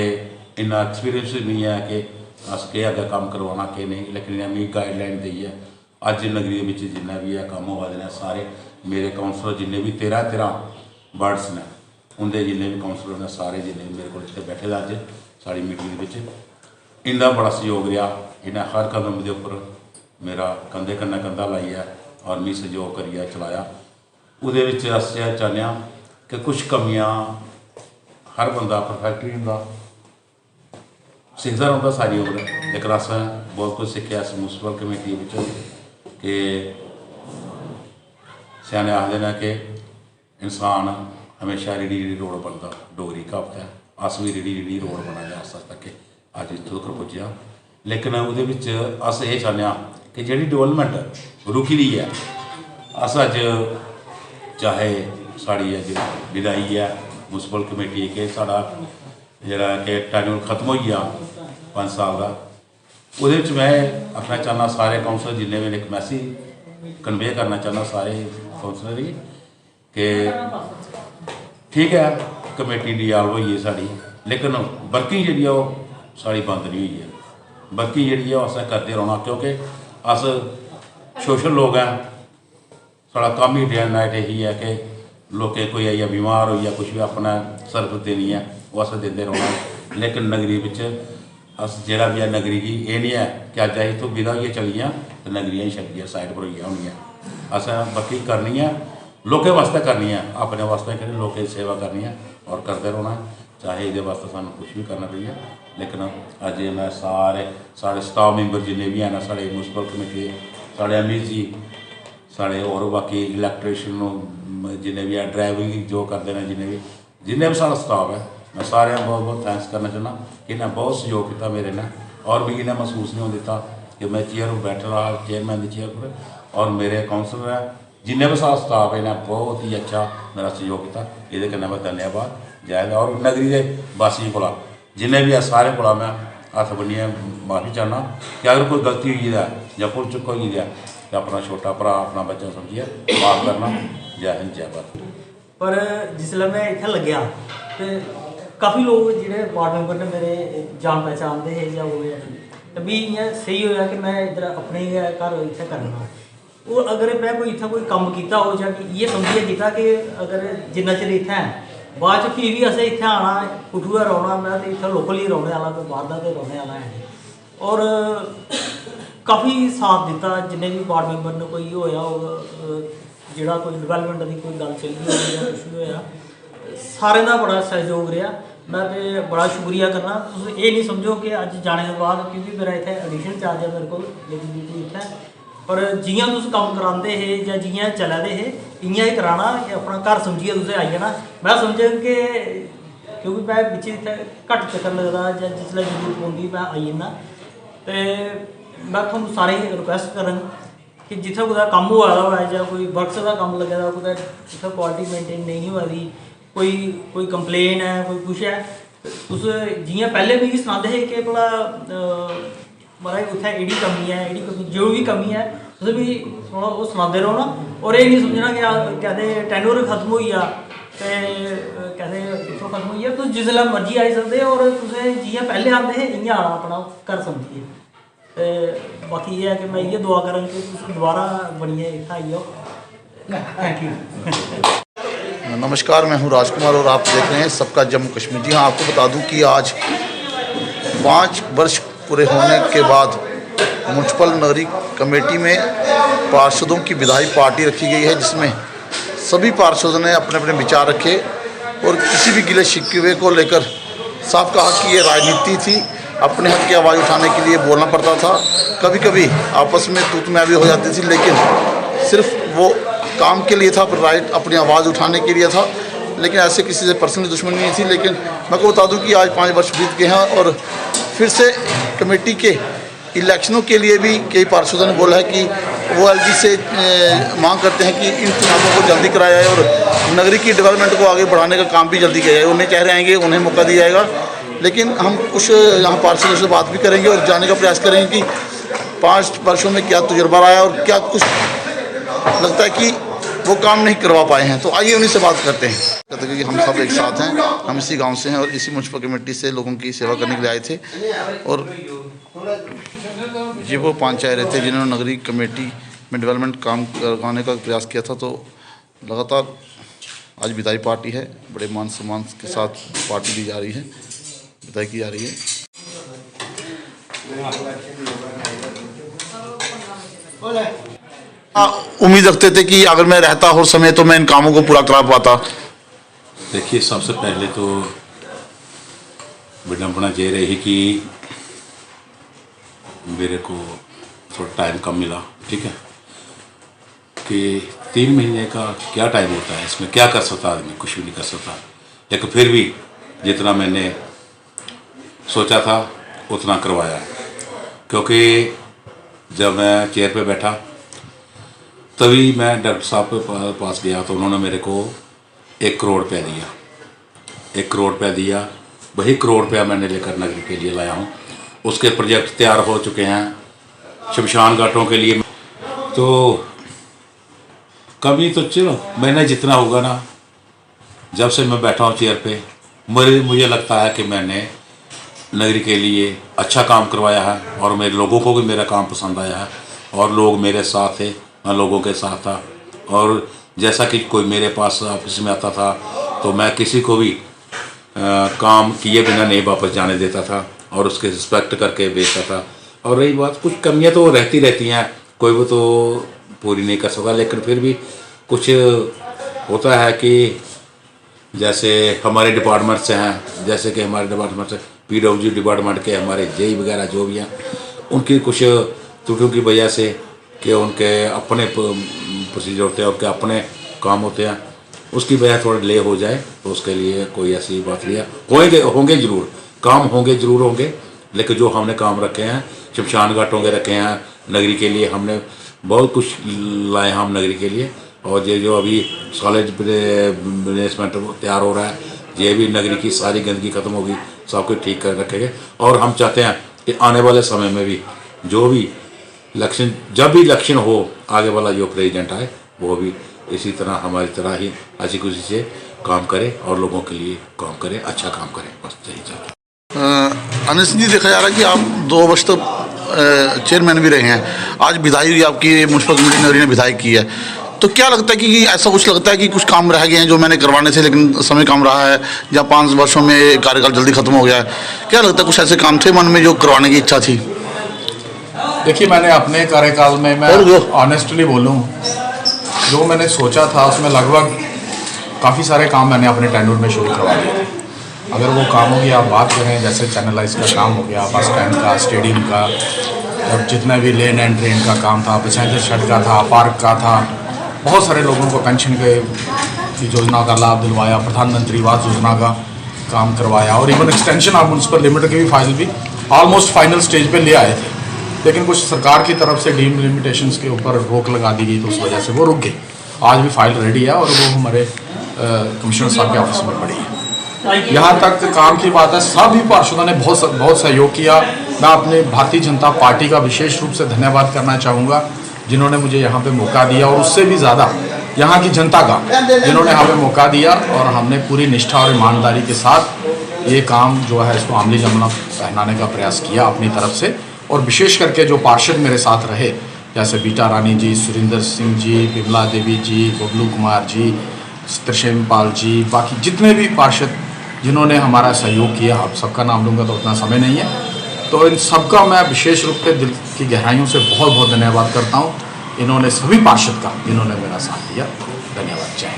इन्ना एक्सपीरियंस नहीं है कि अस के अगर काम करवाना कि नहीं, लेकिन इन्हें मिगी गाइडलाइन दी है। अज नगरी में जिन्ना भी है काम होवा दे सारे मेरे काउंसलर जिन्हें भी 13 वार्ड्स ने उनके जिन्हें भी काउंसलर ने सारे जिन्हें भी मेरे को इतने बैठे अज साड़ी मीटिंग में इनका बड़ा सहयोग रहा। इन्हें हर कदम के उपर मेरा कंधे कन्नै कंधा लाइया और मैं सहयोग करिए चलाया। उहदे विच अस चाहते हैं कि कुछ कमियां हर बंदा परफेक्ट नहीं होंदा, सीखता रहता सारी उम्र, लेकिन अस बहुत कुछ सीखा इस म्यूनसिपल कमेटी कि सियाने आखते हैं कि इंसान हमेशा रीढ़ी रोड़ बनता, डोगरी कहावत है। अस भी रीढ़ी रोड़ बनाया आस्ता आस्ता कि अज इत्थों तक पुज्जे। लेकिन उहदे विच अस ये चाहते हैं कि जिहड़ी डेवलपमेंट रुकी दी है, अस अज चाहे साड़ी अज विदाई है म्यूनसिपल कमेटी के साड़ा जिहड़ा कि टैन्यूर खत्म हो गया 5 साल का, उहदे विच मैं आखना चाहना सारे काउंसलर जिन्हें भी एक मैसेज कन्वे करना चाहना सारे काउंसलर ही कि ठीक है कमेटी डियाल्व हुई है साड़ी, लेकिन वर्किंग जी साड़ी बंद नहीं हुई है। वर्किंग जी असें करते रहना क्योंकि अस सोशल लोग हैं। साड़ा काम ही डे एंड नाइट यही है कि लोकें कोई आइया बीमार हो कुछ भी अपना सर्विस देनी है वो अस देते रहना। लेकिन नगरी विच अस जेड़ा भी है नगरी की ये नहीं है कि अज अस इतों विदा होइए चली जां तो नगरियां छड्डियै साइड पर होइया होनियां। असें वर्किंग करनी है, लोकें वास्ते करनी है, अपने वास्ते करें, लोकें की सेवा करनी है और करते रहना। चाहे ये वास्ते सानूं कुछ भी करना पइए, लेकिन अज मैं सारे स्टाफ मैंबर जिन्हें भी हैं साढ़े म्यूनसिपल कमेटी साढ़े एमई जी साढ़े और बाकी इलैक्ट्रीशियन जिन्हें भी है ड्राइविंग जो करते हैं जिन्हें भी सारा स्टाफ है मैं सारे बहुत बहुत थैंक्स करना चाहना कि इन्हें बहुत सहयोग किया मेरे ने, और भी इन्हें महसूस नहीं हो दिता कि मैं चेयर पर बैठ रहा चेयरमैन की चेयर पर, और मेरे काउंसलर है जिन्हें भी साथ स्टाफ है इन्हें बहुत ही अच्छा मेरा सहयोग किया। ये मैं धन्यवाद जायद और नगरी के वासियों को जिन्हें भी है सारे को मैं हथ बनिए माफ़ी चाहना कि अगर कोई गलती हुई है या भुल चुक हुई है तो अपना छोटा भरा अपना बच्चा समझिए माफ़ करना। जय हिंद जय भारत। पर जिसलै मैं इत्थै लग्गेआ ते काफ़ी लोग जेह्ड़े वार्ड मैंबर ने मेरे जान पहचान दे हे जां होए ते भी इ'यां स्हेई होया कि मैं इद्धर अपने गै घर इत्थै करना। और अगर मैं कोई इत्थै कोई कम्म कीता हो जां इ'यै समझियै कीता कि अगर जिन्ना चिर इत्थै बाद च फ्ही बी असें इत्थै आना कुठुआ रौह्ना, मैं ते इत्थै लोकल ही रौह्ने आह्ला, कोई बाहर दा ते रौह्ने आह्ला है नहीं। और काफ़ी साथ दित्ता जिन्ने भी वार्ड मैंबर ने कोई होया होग जेह्ड़ा कोई डिवेलपमेंट की कोई गल चली होगी जां कुछ भी होया, सारें दा बड़ा सहयोग रेहा। मैं ते बड़ा शुक्रिया करना। तुस एह् नहीं समझो कि अज्ज जाने के बाद, क्योंकि मेरा इत्थै एडिशनल चार्ज है मेरे को लेकिन ड्यूटी इत्थै, पर जियां तुस कम्म करांदे हे जां जियां चला दे हे इ'यां ही कराना कि अपना घर समझियै तुसें आई जाना। मैं समझें कि क्योंकि मैं बिच्च इत्थै घट्ट चक्कर लगदा जां जिसलै जरूरत पौंदी मैं आई जन्ना। ते मैं थुआनूं सारें गी रिक्वेस्ट करङ कि जित्थै कुदै कम्म होआ दा होऐ जां कोई वर्क्स दा कम्म लग्गे दा कुदै जित्थै क्वालिटी मेनटेन नेईं होआ दी, कोई कंप्लेन है कोई कुछ है, तुस जियां पैह्ले मिगी सनांदे हे कि भला महाराज उत्थै एह्ड़ी कमी है एह्ड़ी कमी, जो भी कमी है तुस भी ओह् सनांदे रहो ना। और एह् नहीं समझना कि कहते टैन्योर खत्म होई जा ते कहते इत्थों खत्म होई जा। तुस जिसलै मर्जी आई सकदे और तुसें जियां पैह्ले आंदे हे इ'यां आना अपना घर समझिए। ते बाकी ये है कि मैं ये दुआ करां कि तुस दोबारा बनिए इत्थै आई जाओ। Thank you. नमस्कार, मैं हूं राजकुमार और आप देख रहे हैं सबका जम्मू कश्मीर। जी हाँ, आपको बता दूं कि आज 5 वर्ष पूरे होने के बाद म्यूनसिपल नगरी कमेटी में पार्षदों की विधायी पार्टी रखी गई है, जिसमें सभी पार्षदों ने अपने अपने विचार रखे और किसी भी गिले शिकवे को लेकर साफ कहा कि ये राजनीति थी। अपने हक की आवाज़ उठाने के लिए बोलना पड़ता था, कभी कभी आपस में तूतमैं भी हो जाती थी, लेकिन सिर्फ वो काम के लिए था, राइट अपनी आवाज़ उठाने के लिए था। लेकिन ऐसे किसी से पर्सनली दुश्मनी नहीं थी। लेकिन मैं को बता दूं कि आज 5 वर्ष बीत गए हैं और फिर से कमेटी के इलेक्शनों के लिए भी कई पार्षदों ने बोला है कि वो एलजी से मांग करते हैं कि इन चुनावों को जल्दी कराया जाए और नगरी की डेवलपमेंट को आगे बढ़ाने का काम भी जल्दी किया जाए। उन्हें कह रहे आएंगे, उन्हें मौका दिया जाएगा। लेकिन हम कुछ यहाँ पार्षदों से बात भी करेंगे और जानने का प्रयास करेंगे कि 5 वर्षों में क्या तजुर्बा आया और क्या कुछ लगता है कि वो काम नहीं करवा पाए हैं। तो आइए उन्हीं से बात करते हैं। कहते हैं कि हम सब एक साथ हैं, हम इसी गांव से हैं और इसी म्यूनसिपल कमेटी से लोगों की सेवा करने के लिए आए थे। और ये वो 5 चेहरे थे जिन्होंने नगरी कमेटी में डेवलपमेंट काम करवाने का प्रयास किया था। तो लगातार आज विदाई पार्टी है, बड़े मान सम्मान के साथ पार्टी दी जा रही है, विदाई की जा रही है। उम्मीद रखते थे कि अगर मैं रहता और समय तो मैं इन कामों को पूरा करा पाता। देखिए, सबसे पहले तो विडम्बना ये रही कि मेरे को थोड़ा टाइम कम मिला, ठीक है, कि 3 महीने का क्या टाइम होता है, इसमें क्या कर सकता आदमी, कुछ भी नहीं कर सकता। लेकिन फिर भी जितना मैंने सोचा था उतना करवाया, क्योंकि जब मैं चेयर पे बैठा तभी मैं डॉक्टर साहब के पास गया तो उन्होंने मेरे को 1 करोड़ रुपया दिया। 1 करोड़ रुपया दिया, वही करोड़ रुपया मैंने लेकर नगरी के लिए लाया हूँ। उसके प्रोजेक्ट तैयार हो चुके हैं शमशान घाटों के लिए। तो कभी तो चलो मैंने जितना होगा ना, जब से मैं बैठा हूँ चेयर पे, मुझे लगता है कि मैंने नगरी के लिए अच्छा काम करवाया है और मेरे लोगों को भी मेरा काम पसंद आया है और लोग मेरे साथ थे, मैं लोगों के साथ था। और जैसा कि कोई मेरे पास ऑफिस में आता था तो मैं किसी को भी काम किए बिना नहीं वापस जाने देता था और उसके रिस्पेक्ट करके भेजता था। और रही बात, कुछ कमियां तो रहती हैं, कोई वो तो पूरी नहीं कर सकता, लेकिन फिर भी कुछ होता है कि जैसे हमारे डिपार्टमेंट से हैं, जैसे कि हमारे डिपार्टमेंट से PWD डिपार्टमेंट के हमारे जेई वगैरह जो भी हैं, उनकी कुछ त्रुटियों की वजह से कि उनके अपने प्रोसीजर होते हैं, उनके अपने काम होते हैं, उसकी वजह थोड़ा डिले हो जाए तो उसके लिए कोई ऐसी बात नहीं है। होंगे ज़रूर काम, ज़रूर होंगे, लेकिन जो हमने काम रखे हैं, शमशान घाटों के रखे हैं, नगरी के लिए हमने बहुत कुछ लाए हम नगरी के लिए। और ये जो अभी कॉलेज मैनेजमेंट तैयार हो रहा है, ये भी नगरी की सारी गंदगी ख़त्म होगी, सब कुछ ठीक कर रखेंगे। और हम चाहते हैं कि आने वाले समय में भी जो भी इलेक्शन, जब भी इलेक्शन हो, आगे वाला जो प्रेसिडेंट आए वो भी इसी तरह हमारी तरह ही हंसी खुशी से काम करे और लोगों के लिए काम करे, अच्छा काम करे, बस यही चाहते हैं। अनिल सिंह जी, देखा जा रहा है कि आप 2 वर्ष तक चेयरमैन भी रहे हैं, आज विधायक हुई आपकी म्यूनसिपल कमेटी नगरी ने विधायक की है, तो क्या लगता है कि ऐसा कुछ लगता है कि कुछ काम रह गए हैं जो मैंने करवाने से, लेकिन समय कम रहा है, या 5 वर्षों में कार्यकाल जल्दी खत्म हो गया है? क्या लगता है कुछ ऐसे काम थे मन में जो करवाने की इच्छा थी? देखिए, मैंने अपने कार्यकाल में, मैं ऑनेस्टली बोलूँ, जो मैंने सोचा था उसमें लगभग काफ़ी सारे काम मैंने अपने टेन्योर में शुरू करवा दिए थे। अगर वो कामों की आप बात करें, जैसे चैनलाइज का काम हो गया, बस स्टैंड का, स्टेडियम का, और जितना भी लेन एंड ट्रेन का काम था, पैसेंजर शेड का था, पार्क का था, बहुत सारे लोगों को पेंशन के योजना का लाभ दिलवाया, प्रधानमंत्री आवास योजना का काम करवाया, और even extension of municipal limit की भी फाइल भी ऑलमोस्ट फाइनल स्टेज पे ले आए थे। लेकिन कुछ सरकार की तरफ से डीम लिमिटेशंस के ऊपर रोक लगा दी गई, तो उस वजह से वो रुक गई। आज भी फाइल रेडी है और वो हमारे कमिश्नर साहब के ऑफिस में पड़ी है। यहाँ तक काम की बात है, सभी पार्षदों ने बहुत सहयोग किया। मैं अपने भारतीय जनता पार्टी का विशेष रूप से धन्यवाद करना चाहूँगा, जिन्होंने मुझे यहाँ पे मौका दिया, और उससे भी ज़्यादा यहाँ की जनता का, जिन्होंने यहाँ पे मौका दिया, और हमने पूरी निष्ठा और ईमानदारी के साथ ये काम जो है इसको अमली जमाना पहनाने का प्रयास किया अपनी तरफ से। और विशेष करके जो पार्षद मेरे साथ रहे, जैसे बीटा रानी जी, सुरेंद्र सिंह जी, बिमला देवी जी, बबलू कुमार जी, त्रिशेम पाल जी, बाकी जितने भी पार्षद जिन्होंने हमारा सहयोग किया, आप सबका नाम लूँगा तो उतना समय नहीं है, तो इन सबका मैं विशेष रूप से दिल की गहराइयों से बहुत बहुत धन्यवाद करता हूँ। इन्होंने सभी पार्षद का जिन्होंने मेरा साथ दिया, धन्यवाद चाहिए।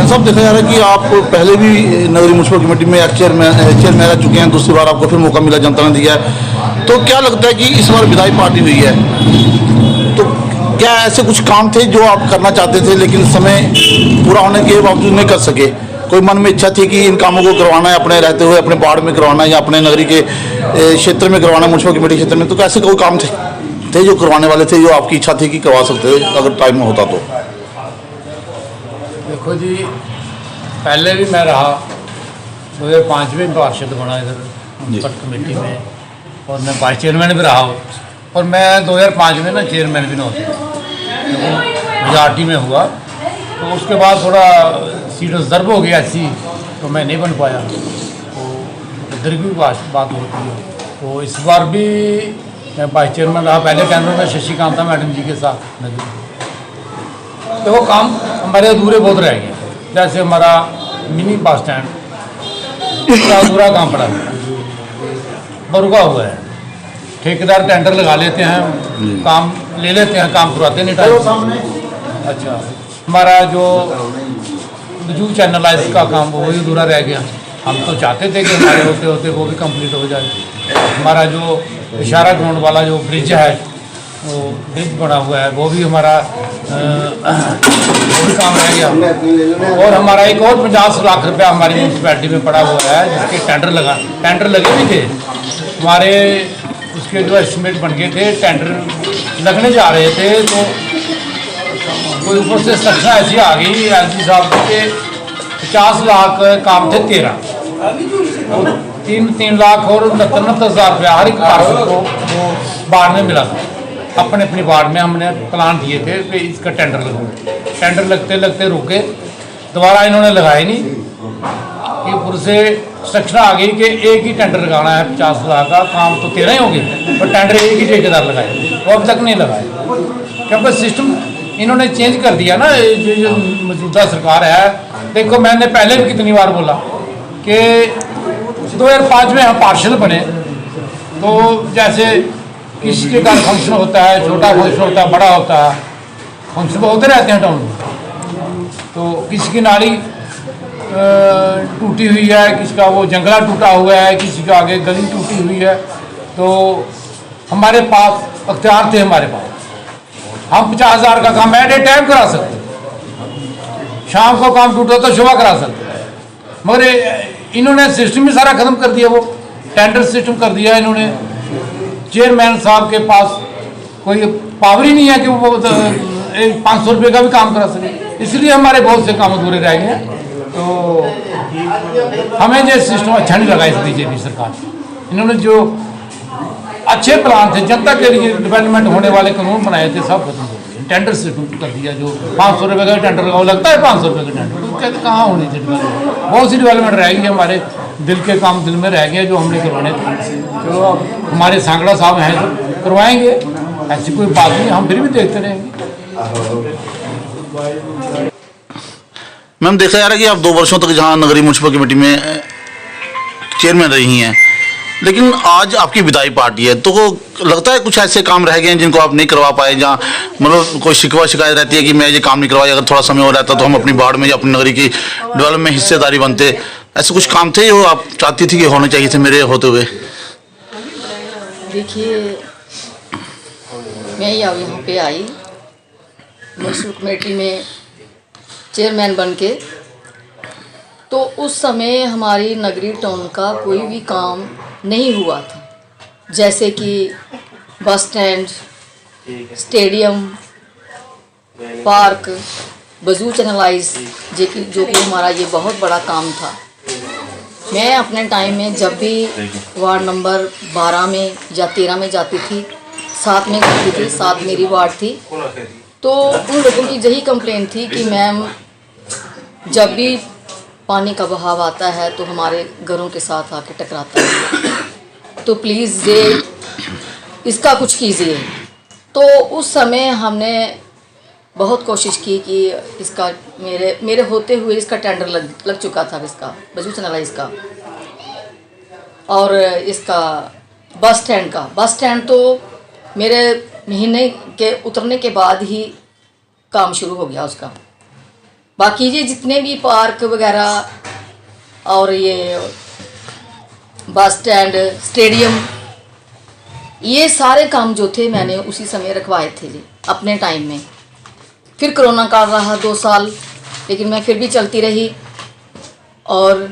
सब देखा जा रहा है कि आप पहले भी नगरी म्यूनसिपल कमेटी में चेयरमैन रह चुके हैं, दूसरी बार आपको फिर मौका मिला, जनता ने दिया है, तो क्या लगता है कि इस बार विधायक पार्टी हुई है, तो क्या ऐसे कुछ काम थे जो आप करना चाहते थे लेकिन समय पूरा होने के बावजूद नहीं कर सके? कोई मन में इच्छा थी कि इन कामों को करवाना है, अपने रहते हुए अपने वार्ड में करवाना है या अपने नगरी के क्षेत्र में करवाना, म्यूनसिपल कमेटी क्षेत्र में, तो कैसे कोई काम थे जो करवाने वाले थे, जो आपकी इच्छा थी कि करवा सकते थे अगर टाइम में होता तो? देखो जी, पहले भी मैं रहा, 2005 में पार्षद बना इधर म्यूनसिपल कमेटी में, और मैं वाइस चेयरमैन भी रहा, और मैं 2005 में ना चेयरमैन भी ना होता, मेजॉरिटी में हुआ, तो उसके बाद थोड़ा सीट रिजर्व हो गया ऐसी, तो मैं नहीं बन पाया, तो इधर भी बात होती है। तो इस बार भी मैं वाइस चेयरमैन रहा, पहले टेंडर में शशिकांता मैडम जी के साथ नगरी। तो वो काम हमारे अधूरे बहुत रह गए, जैसे हमारा मिनी बस स्टैंड इसका अधूरा काम पड़ा है, बरुका हुआ है, ठेकेदार टेंडर लगा लेते हैं, काम ले लेते हैं, काम करवाते नहीं टाइम। अच्छा, हमारा जो जू चैनलाइज का काम वो भी अधूरा रह गया। हम तो चाहते थे कि हमारे होते होते वो भी कंप्लीट हो जाए। हमारा जो इशारा ग्राउंड वाला जो ब्रिज है, वो ब्रिज बना हुआ है, वो भी हमारा वो भी काम रह गया। और हमारा एक और 50 लाख रुपया हमारी म्यूनसिपैलिटी में पड़ा हुआ है, जिसके टेंडर लगे भी थे हमारे, उसके जो एस्टिमेट बन गए थे, टेंडर लगने जा रहे थे, तो कोई ऊपर से सक्सेस ऐसी आ गई एलजी साहब के 50 लाख काम थे 13, तो 3 लाख और 69,000 रुपया हर एक पार्षद को वो वार्ड में मिला था। अपने अपनी वार्ड में हमने प्लान दिए थे कि इसका टेंडर लगेगा, टेंडर लगते लगते रुके, दोबारा इन्होंने लगाए नहीं, कि ऊपर से स्ट्रक्चर आ गई कि एक ही टेंडर लगाना है 50 लाख का, काम तो 13 ही हो गए, पर टेंडर एक ही ठेकेदार लगाए, वो अब तक नहीं लगाए, क्योंकि सिस्टम इन्होंने चेंज कर दिया ना। जो मौजूदा सरकार है, देखो मैंने पहले भी कितनी बार बोला कि 2005 में हम पार्षद बने, तो जैसे किसी के घर फंक्शन होता है, छोटा फंक्शन होता है, बड़ा होता है, फंक्शन तो होते रहते हैं टाउन में, तो किसी की नाली टूटी हुई है, किसी का वो जंगला टूटा हुआ है, किसी का आगे गली टूटी हुई है, तो हमारे पास अख्तियार थे, हमारे पास हम 50,000 का काम एट ए टाइम करा सकते, शाम को काम टूटा तो सुबह करा सकते हैं, मगर इन्होंने सिस्टम ही सारा ख़त्म कर दिया, वो टेंडर सिस्टम कर दिया इन्होंने। चेयरमैन साहब के पास कोई पावर ही नहीं है कि वो 500 रुपये का भी काम करा सके, इसलिए हमारे बहुत से काम अधूरे रह गए हैं। तो हमें ये सिस्टम अच्छा नहीं लगा इस बीजेपी सरकार। इन्होंने जो अच्छे प्लान थे, जनता के लिए डेवलपमेंट होने वाले कानून बनाए थे, सब खत्म कर दिए। टेंडर सिस्टम कर दिया, जो 500 रुपये का टेंडर लगाओ, लगता है 500 रुपये का टेंडर, तो कहते कहाँ होनी थी डेवलपमेंट। बहुत सी डेवलपमेंट रह गई, हमारे दिल के काम दिल में रह गए जो हमने करवाने थे। चलो अब हमारे सांगड़ा साहब हैं तो करवाएंगे, ऐसी कोई बात नहीं, हम फिर भी देखते रहेंगे। मैम, देखा जा रहा है कि आप 2 वर्षों तक जहां नगरीय म्यूनसिपल कमेटी में चेयरमैन रही हैं, लेकिन आज आपकी विधायी पार्टी है, तो लगता है कुछ ऐसे काम रह गए हैं जिनको आप नहीं करवा पाए, जहाँ मतलब कोई शिकायत रहती है कि मैं ये काम नहीं करवाया, अगर थोड़ा समय हो रहता तो हम अपनी वार्ड में या अपनी नगरी की डेवलपमेंट में हिस्सेदारी बनते। ऐसे कुछ काम थे जो आप चाहती थी कि होने चाहिए थे मेरे होते हुए? देखिए, मैं यहाँ पे आई म्यूनसिपल कमेटी में चेयरमैन बन के, तो उस समय हमारी नगरी टाउन का कोई भी काम नहीं हुआ था, जैसे कि बस स्टैंड, स्टेडियम, पार्क, वजू चैनलाइज, जो कि हमारा ये बहुत बड़ा काम था। मैं अपने टाइम में जब भी वार्ड नंबर 12 में या 13 में जाती थी, 7 में जाती थी, 7 मेरी वार्ड थी, तो उन लोगों की यही कंप्लेन थी कि मैम जब भी पानी का बहाव आता है तो हमारे घरों के साथ आके टकराता है, तो प्लीज़ ये इसका कुछ कीजिए। तो उस समय हमने बहुत कोशिश की कि इसका मेरे होते हुए इसका टेंडर लग चुका था, इसका वजू चैनलाइज का और इसका बस स्टैंड तो मेरे महीने के उतरने के बाद ही काम शुरू हो गया उसका। बाकी ये जितने भी पार्क वगैरह और ये बस स्टैंड, स्टेडियम, ये सारे काम जो थे मैंने उसी समय रखवाए थे जी अपने टाइम में। फिर कोरोना काल रहा 2 साल, लेकिन मैं फिर भी चलती रही, और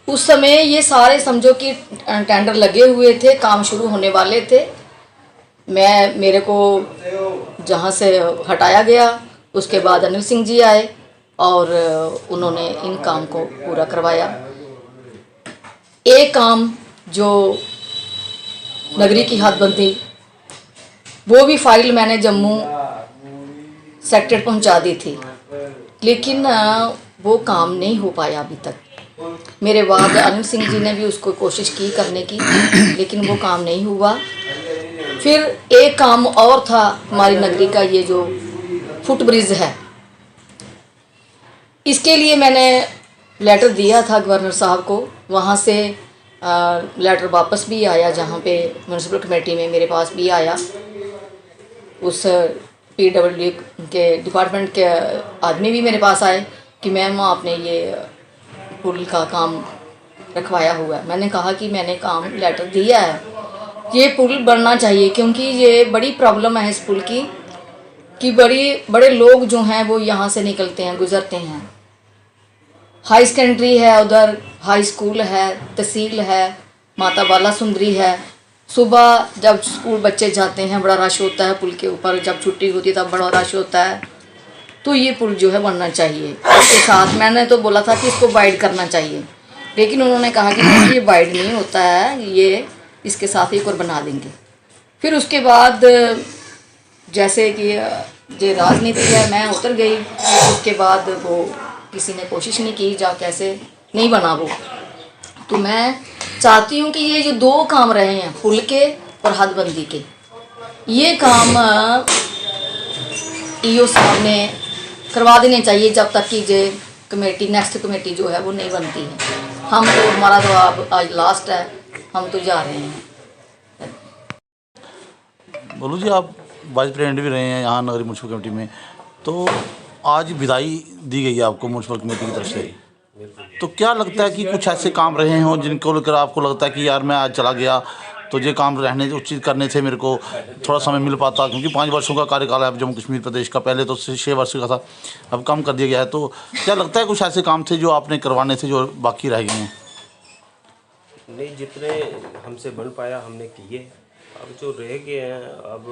उस समय ये सारे समझो कि टेंडर लगे हुए थे, काम शुरू होने वाले थे। मेरे को जहाँ से हटाया गया, उसके बाद अनिल सिंह जी आए और उन्होंने इन काम को पूरा करवाया। एक काम जो नगरी की हदबंदी, वो भी फाइल मैंने जम्मू सेक्टर पहुंचा दी थी, लेकिन वो काम नहीं हो पाया अभी तक। मेरे बाद अनिल सिंह जी ने भी उसको कोशिश की करने की, लेकिन वो काम नहीं हुआ। फिर एक काम और था हमारी नगरी का, ये जो फुट ब्रिज है, इसके लिए मैंने लेटर दिया था गवर्नर साहब को, वहाँ से लेटर वापस भी आया, जहाँ पे म्यूनसिपल कमेटी में मेरे पास भी आया। उस PWD के डिपार्टमेंट के आदमी भी मेरे पास आए कि मैम आपने ये पुल का काम रखवाया हुआ है। मैंने कहा कि मैंने काम लेटर दिया है, ये पुल बनना चाहिए, क्योंकि ये बड़ी प्रॉब्लम है इस पुल की कि बड़े लोग जो हैं वो यहाँ से निकलते हैं, गुजरते हैं। हाई सेकेंडरी है, उधर हाई स्कूल है, तहसील है, माता बाला सुंदरी है। सुबह जब स्कूल बच्चे जाते हैं बड़ा रश होता है पुल के ऊपर, जब छुट्टी होती है तब बड़ा रश होता है। तो ये पुल जो है बनना चाहिए। इसके साथ मैंने तो बोला था कि इसको वाइड करना चाहिए, लेकिन उन्होंने कहा कि नहीं, ये वाइड नहीं होता है, ये इसके साथ ही और बना देंगे। फिर उसके बाद जैसे कि ये राजनीति है, मैं उतर गई। उसके बाद वो किसी ने कोशिश नहीं की, जा कैसे नहीं बना वो। तो मैं चाहती हूँ कि ये जो 2 काम रहे हैं, पुल के और हदबंदी के, ये काम ईओ साहब ने करवा देने चाहिए, जब तक कि ये कमेटी नेक्स्ट कमेटी जो है वो नहीं बनती है। हम तो हमारा तो अब आज लास्ट है, हम तो जा रहे हैं। बोलू जी, आप वाइस प्रेसिडेंट भी रहे हैं यहाँ नगरीय म्यूनसिपल कमेटी में, तो आज विदाई दी गई है आपको म्यूनसिपल कमेटी की तरफ से, तो क्या लगता है कि कुछ ऐसे काम रहे हों जिनको लेकर आपको लगता है कि यार मैं आज चला गया तो ये काम रहने उचित करने थे, मेरे को थोड़ा समय मिल पाता, क्योंकि 5 वर्षों का कार्यकाल है जम्मू कश्मीर प्रदेश का। पहले तो 6 वर्ष का था, अब कम कर दिया गया है। तो क्या लगता है कुछ ऐसे काम थे जो आपने करवाने थे जो बाकी रह गए हैं? नहीं, जितने हमसे बन पाया हमने किए। अब जो रह गए हैं, अब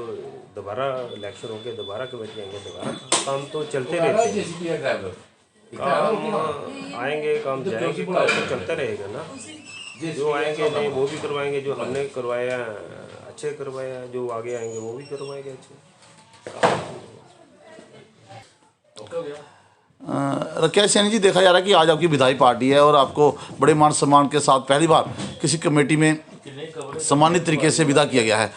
दोबारा इलेक्शन हो गए, दोबारा कमेटी आएंगे, दोबारा काम तो चलते रहते हैं। काम आएंगे, काम जाएंगे, काम तो चलता रहेगा ना। जो आएंगे नहीं वो भी करवाएंगे, जो हमने करवाया अच्छे करवाया, जो आगे आएंगे वो भी करवाएंगे अच्छे। राकेश सैनी जी, देखा जा रहा है कि आज आपकी विधायी पार्टी है और आपको बड़े मान सम्मान के साथ पहली बार किसी कमेटी में सम्मानित तरीके से विदा किया गया है।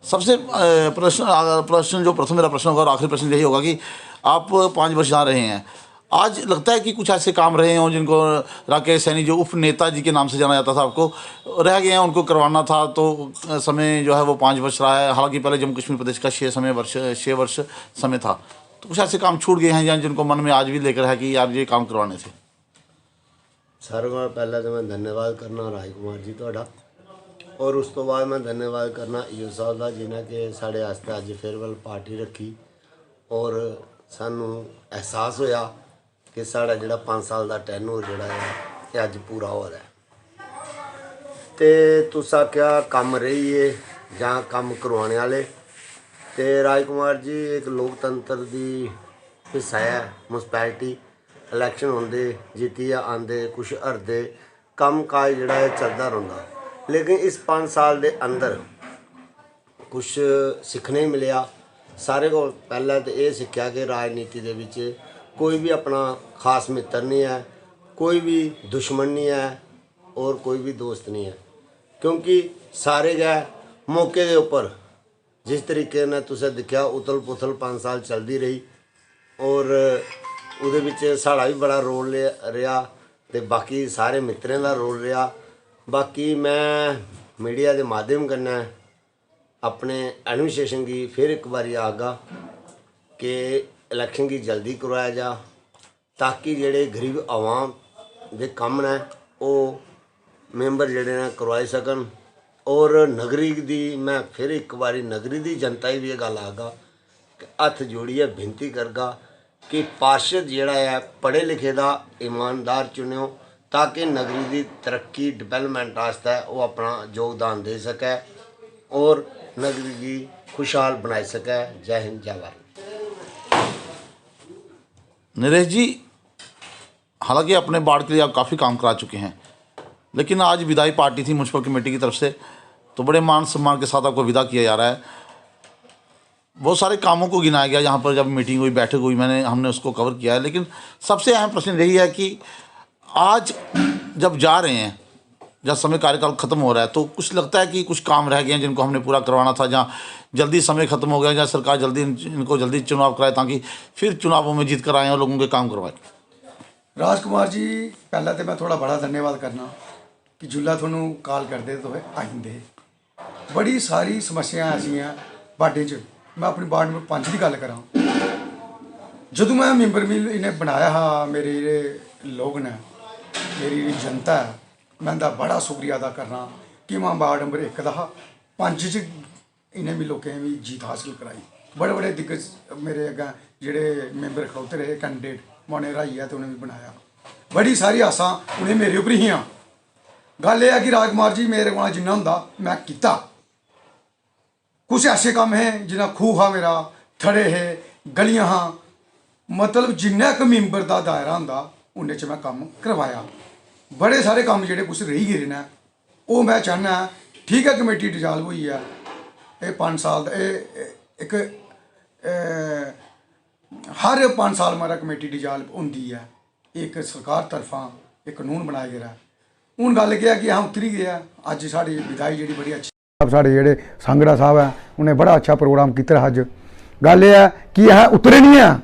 सबसे प्रश्न जो प्रथम मेरा प्रश्न होगा और आखिरी प्रश्न यही होगा कि आप 5 वर्ष यहाँ रहे हैं, आज लगता है कि कुछ ऐसे काम रहे हों जिनको राकेश सैनी जो उप नेता जी के नाम से जाना जाता था आपको रह गए हैं, उनको करवाना था, तो समय जो है वो 5 वर्ष रहा है। हालांकि पहले जम्मू कश्मीर प्रदेश का 6 वर्ष समय था, तो कुछ ऐसे काम छूट गए हैं या जिनको मन में आज भी लेकर है कि यार ये काम करवाने थे? सारे को पहले तो मैं धन्यवाद करना राजकुमार जी थोड़ा, और उस तो बाद मैं धन्यवाद करना ईओ साहब का जिन्हें कि साढ़े वास्ते अज फेयरवेल पार्टी रखी और सानू एहसास होया कि साढ़ा जिहड़ा 5 साल का टैनूर जिहड़ा है ये अज पूरा हो रहा है। तो तुस आख्या कम रही है जां कम करवाने वाले, तो राजकुमार जी एक लोकतंत्र की हिस्सा है। म्यूनसिपैलिटी इलैक्शन होंदे जीती आंदे, कुछ हरदे, कम काज जिहड़ा है चलता रहिंदा। लेकिन इस 5 साल के अंदर कुछ सीखने मिलिया। सारे को पहला तो ये सीखा कि राजनीति के विच कोई भी अपना खास मित्र नहीं है, कोई भी दुश्मन नहीं है और कोई भी दोस्त नहीं है, क्योंकि सारे गए मौके के उपर जिस तरीके ने तुसें दिखा उथल पुथल 5 साल चलती रही और उहदे विच साड़ा भी बड़ा रोल रहा ते बाकी सारे मित्रें का रोल रहा। बाकी मैं मीडिया के माध्यम कन्नै अपने एडमिनिस्ट्रेशन की फिर एक बारी आगा कि इलैक्शन की जल्दी करवाया जा, ताकि जेड़े गरीब आवाम दे कम ने वो मैंबर जेड़े ने करवाई सकन। और नगरी दी मैं फिर एक बारी नगरी दी जनता ही भी ये गल आगा कि हथ जोड़िए बेनती करगा कि पार्षद जेड़ा है पढ़े लिखे दा ईमानदार चुनियो, ताकि नगरी की तरक्की डिवेलपमेंट वास्ते वो अपना योगदान दे सके और नगरी की खुशहाल बनाई सके। जय हिंद, जय भारत। नरेश जी, हालांकि अपने वार्ड के लिए आप काफ़ी काम करा चुके हैं, लेकिन आज विदाई पार्टी थी म्यूनसिपल कमेटी की तरफ से, तो बड़े मान सम्मान के साथ आपको विदा किया जा रहा है। बहुत सारे कामों को गिनाया गया, यहाँ पर जब मीटिंग हुई, बैठक हुई, हमने उसको कवर किया है। लेकिन सबसे अहम प्रश्न यही है कि आज जब जा रहे हैं, जब समय कार्यकाल ख़त्म हो रहा है, तो कुछ लगता है कि कुछ काम रह गए हैं जिनको हमने पूरा करवाना था, जहाँ जल्दी समय ख़त्म हो गया, जहाँ सरकार इनको जल्दी चुनाव कराए ताकि फिर चुनावों में जीत कर आएँ और लोगों के काम करवाएं। राजकुमार जी, पहला तो मैं थोड़ा बड़ा धन्यवाद करना कि जुल्ला थोनू कॉल करते तो आइंदे। बड़ी सारी समस्या ऐसियां वार्डे च, मैं अपनी वार्ड नंबर 5 की गल करा, जो मैं मैंबर मिल इन्हें बनाया हाँ, मेरे लोग ने, मेरी जनता है, मैं उनका बड़ा शुक्रिया अदा करना कि मैं वार्ड नंबर 1 का 5 च इन्हें भी लोगों भी जीत हासिल कराई। बड़े बड़े दिग्गज मेरे अगर जेड़े मैंबर खड़ोते रहे कैंडिडेट, मैं उन्हें रहाई है तो उन्हें भी बनाया। बड़ी सारी आसां उन्हें मेरे उपर ही। गल यह है कि राजकुमार जी मेरे को जिन्ना होंदा मैं किया। कुछ ऐसे काम हैं जिन्ना खूह हा मेरा, थड़े है, गलियां हाँ, मतलब जिन्ना क मैंबर का दायरा होंदा उन्ने च मैं काम करवाया। बड़े सारे काम जेडे कुछ रही गए ने वो मैं चाहना, ठीक है कमेटी डिजॉल्व हुई है, ये 5 साल एक हर 5 साल मेरा कमेटी डिजॉल्व होंदी है, एक सरकार तरफा एक कानून बनाया गया है। हूँ गल क्या कि हम उतरी गए, अज साड़ी विदाई जी बड़ी अच्छी, साढ़े जेडे सांगड़ा साहब है उन्हें बड़ा अच्छा प्रोग्राम किया। अज गल यह है कि यह उतरे नहीं है,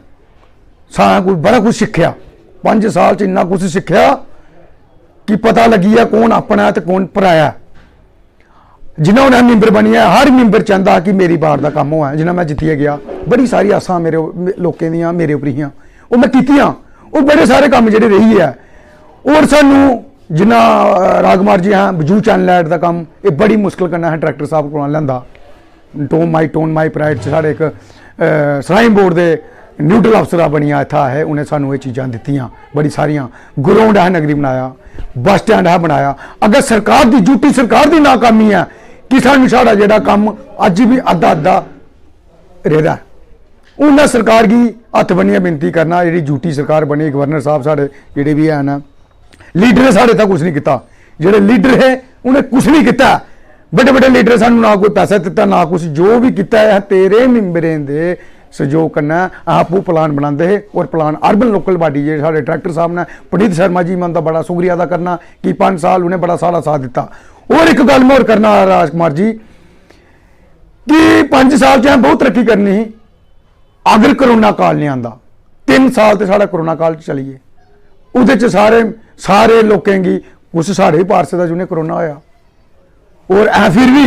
सा कुछ बड़ा कुछ सीखा, 5 साल च इन्ना कुछ सीखा कि पता लगी है कौन अपना है तो कौन पराया। जिन्हें उन्हें मैंबर बनी है, हर मैंबर चाहता कि मेरी वार्ड का काम हो, जिन्हें मैं जितिया गया, बड़ी सारी आसां मेरे लोगों दी मेरे उपर ही वो मैं कीतियां, और बड़े सारे काम जेडे रही है। और सानू जिन्ना राजकुमार जी हैं बजू चैनल ऐड का काम ये बड़ी मुश्किल करना है ट्रैक्टर साहब को लिया टोन माई प्राइड साढ़े एक सराइन बोर्ड के न्यूट्रल अफसर बनिया इतना है उन्हें सानू ये चीज़ां दित्तियां बड़ी सारियां ग्राउंड है नगरी बनाया बस स्टैंड है बनाया अगर सरकार की ड्यूटी सरकार की नाकामी है कि सानू साड़ा जेड़ा काम अज भी अद्धा अद्धा रेदा उन्हें सरकार की हत्थ बनिए बेनती करना जी ड्यूटी सरकार बनी गवर्नर साहब साढ़े जेडे भी हैं ना लीडर ने साढ़े तक कुछ नहीं किया जेडे लीडर है उन्हें कुछ नहीं किया बड़े बड़े लीडर सानू ना कोई पैसा दिता ना कुछ जो भी किया है तेरे मैंबरें के सहयोग करना आपू प्लान बनाते हैं और प्लान अर्बन लोकल बाडी जो साढ़े डायरैक्टर साहब ने पुनीत शर्मा जी मैं उनका बड़ा शुक्रिया अदा करना कि 5 साल उन्हें बड़ा सारा साथ दिता और एक गल मैं और करना राजकुमार जी कि 5 साल च बहुत तरक्की करनी ही अगर करोना काल नहीं आता 3 साल तो साढ़ा करोना काल चलीए उहदे सारे लोगों की कुछ साढ़े पार्षद जिन्हें करोना होया और फिर भी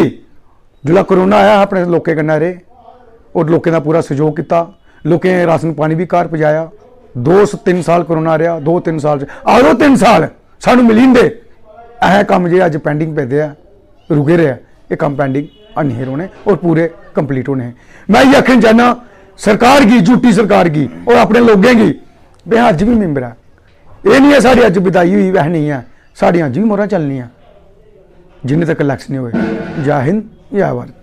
जिला करोना आया अपने लोगों कन्नै रेह और लोगों का पूरा सहयोग किया लोगों राशन पानी भी घर पजाया 2-3 साल करोना रहा 2-3 साल आरो 3 साल सानू मिली दे ऐ कम जो अज पेंडिंग पे है रुके रहे ये कम पेंडिंग नहीं होने और पूरे कंप्लीट होने हैं मैं ये आखना चाहना सरकार की ड्यूटी सरकार की और अपने लोगों की मैं अज भी मैंबर है ये नहीं है साड़ी अज विदाई हुई वह नहीं है साड़ियां अज भी मोहरां चलनियां जिन्ने तक इलैक्शन नहीं हुए। जय हिंद जय भारत।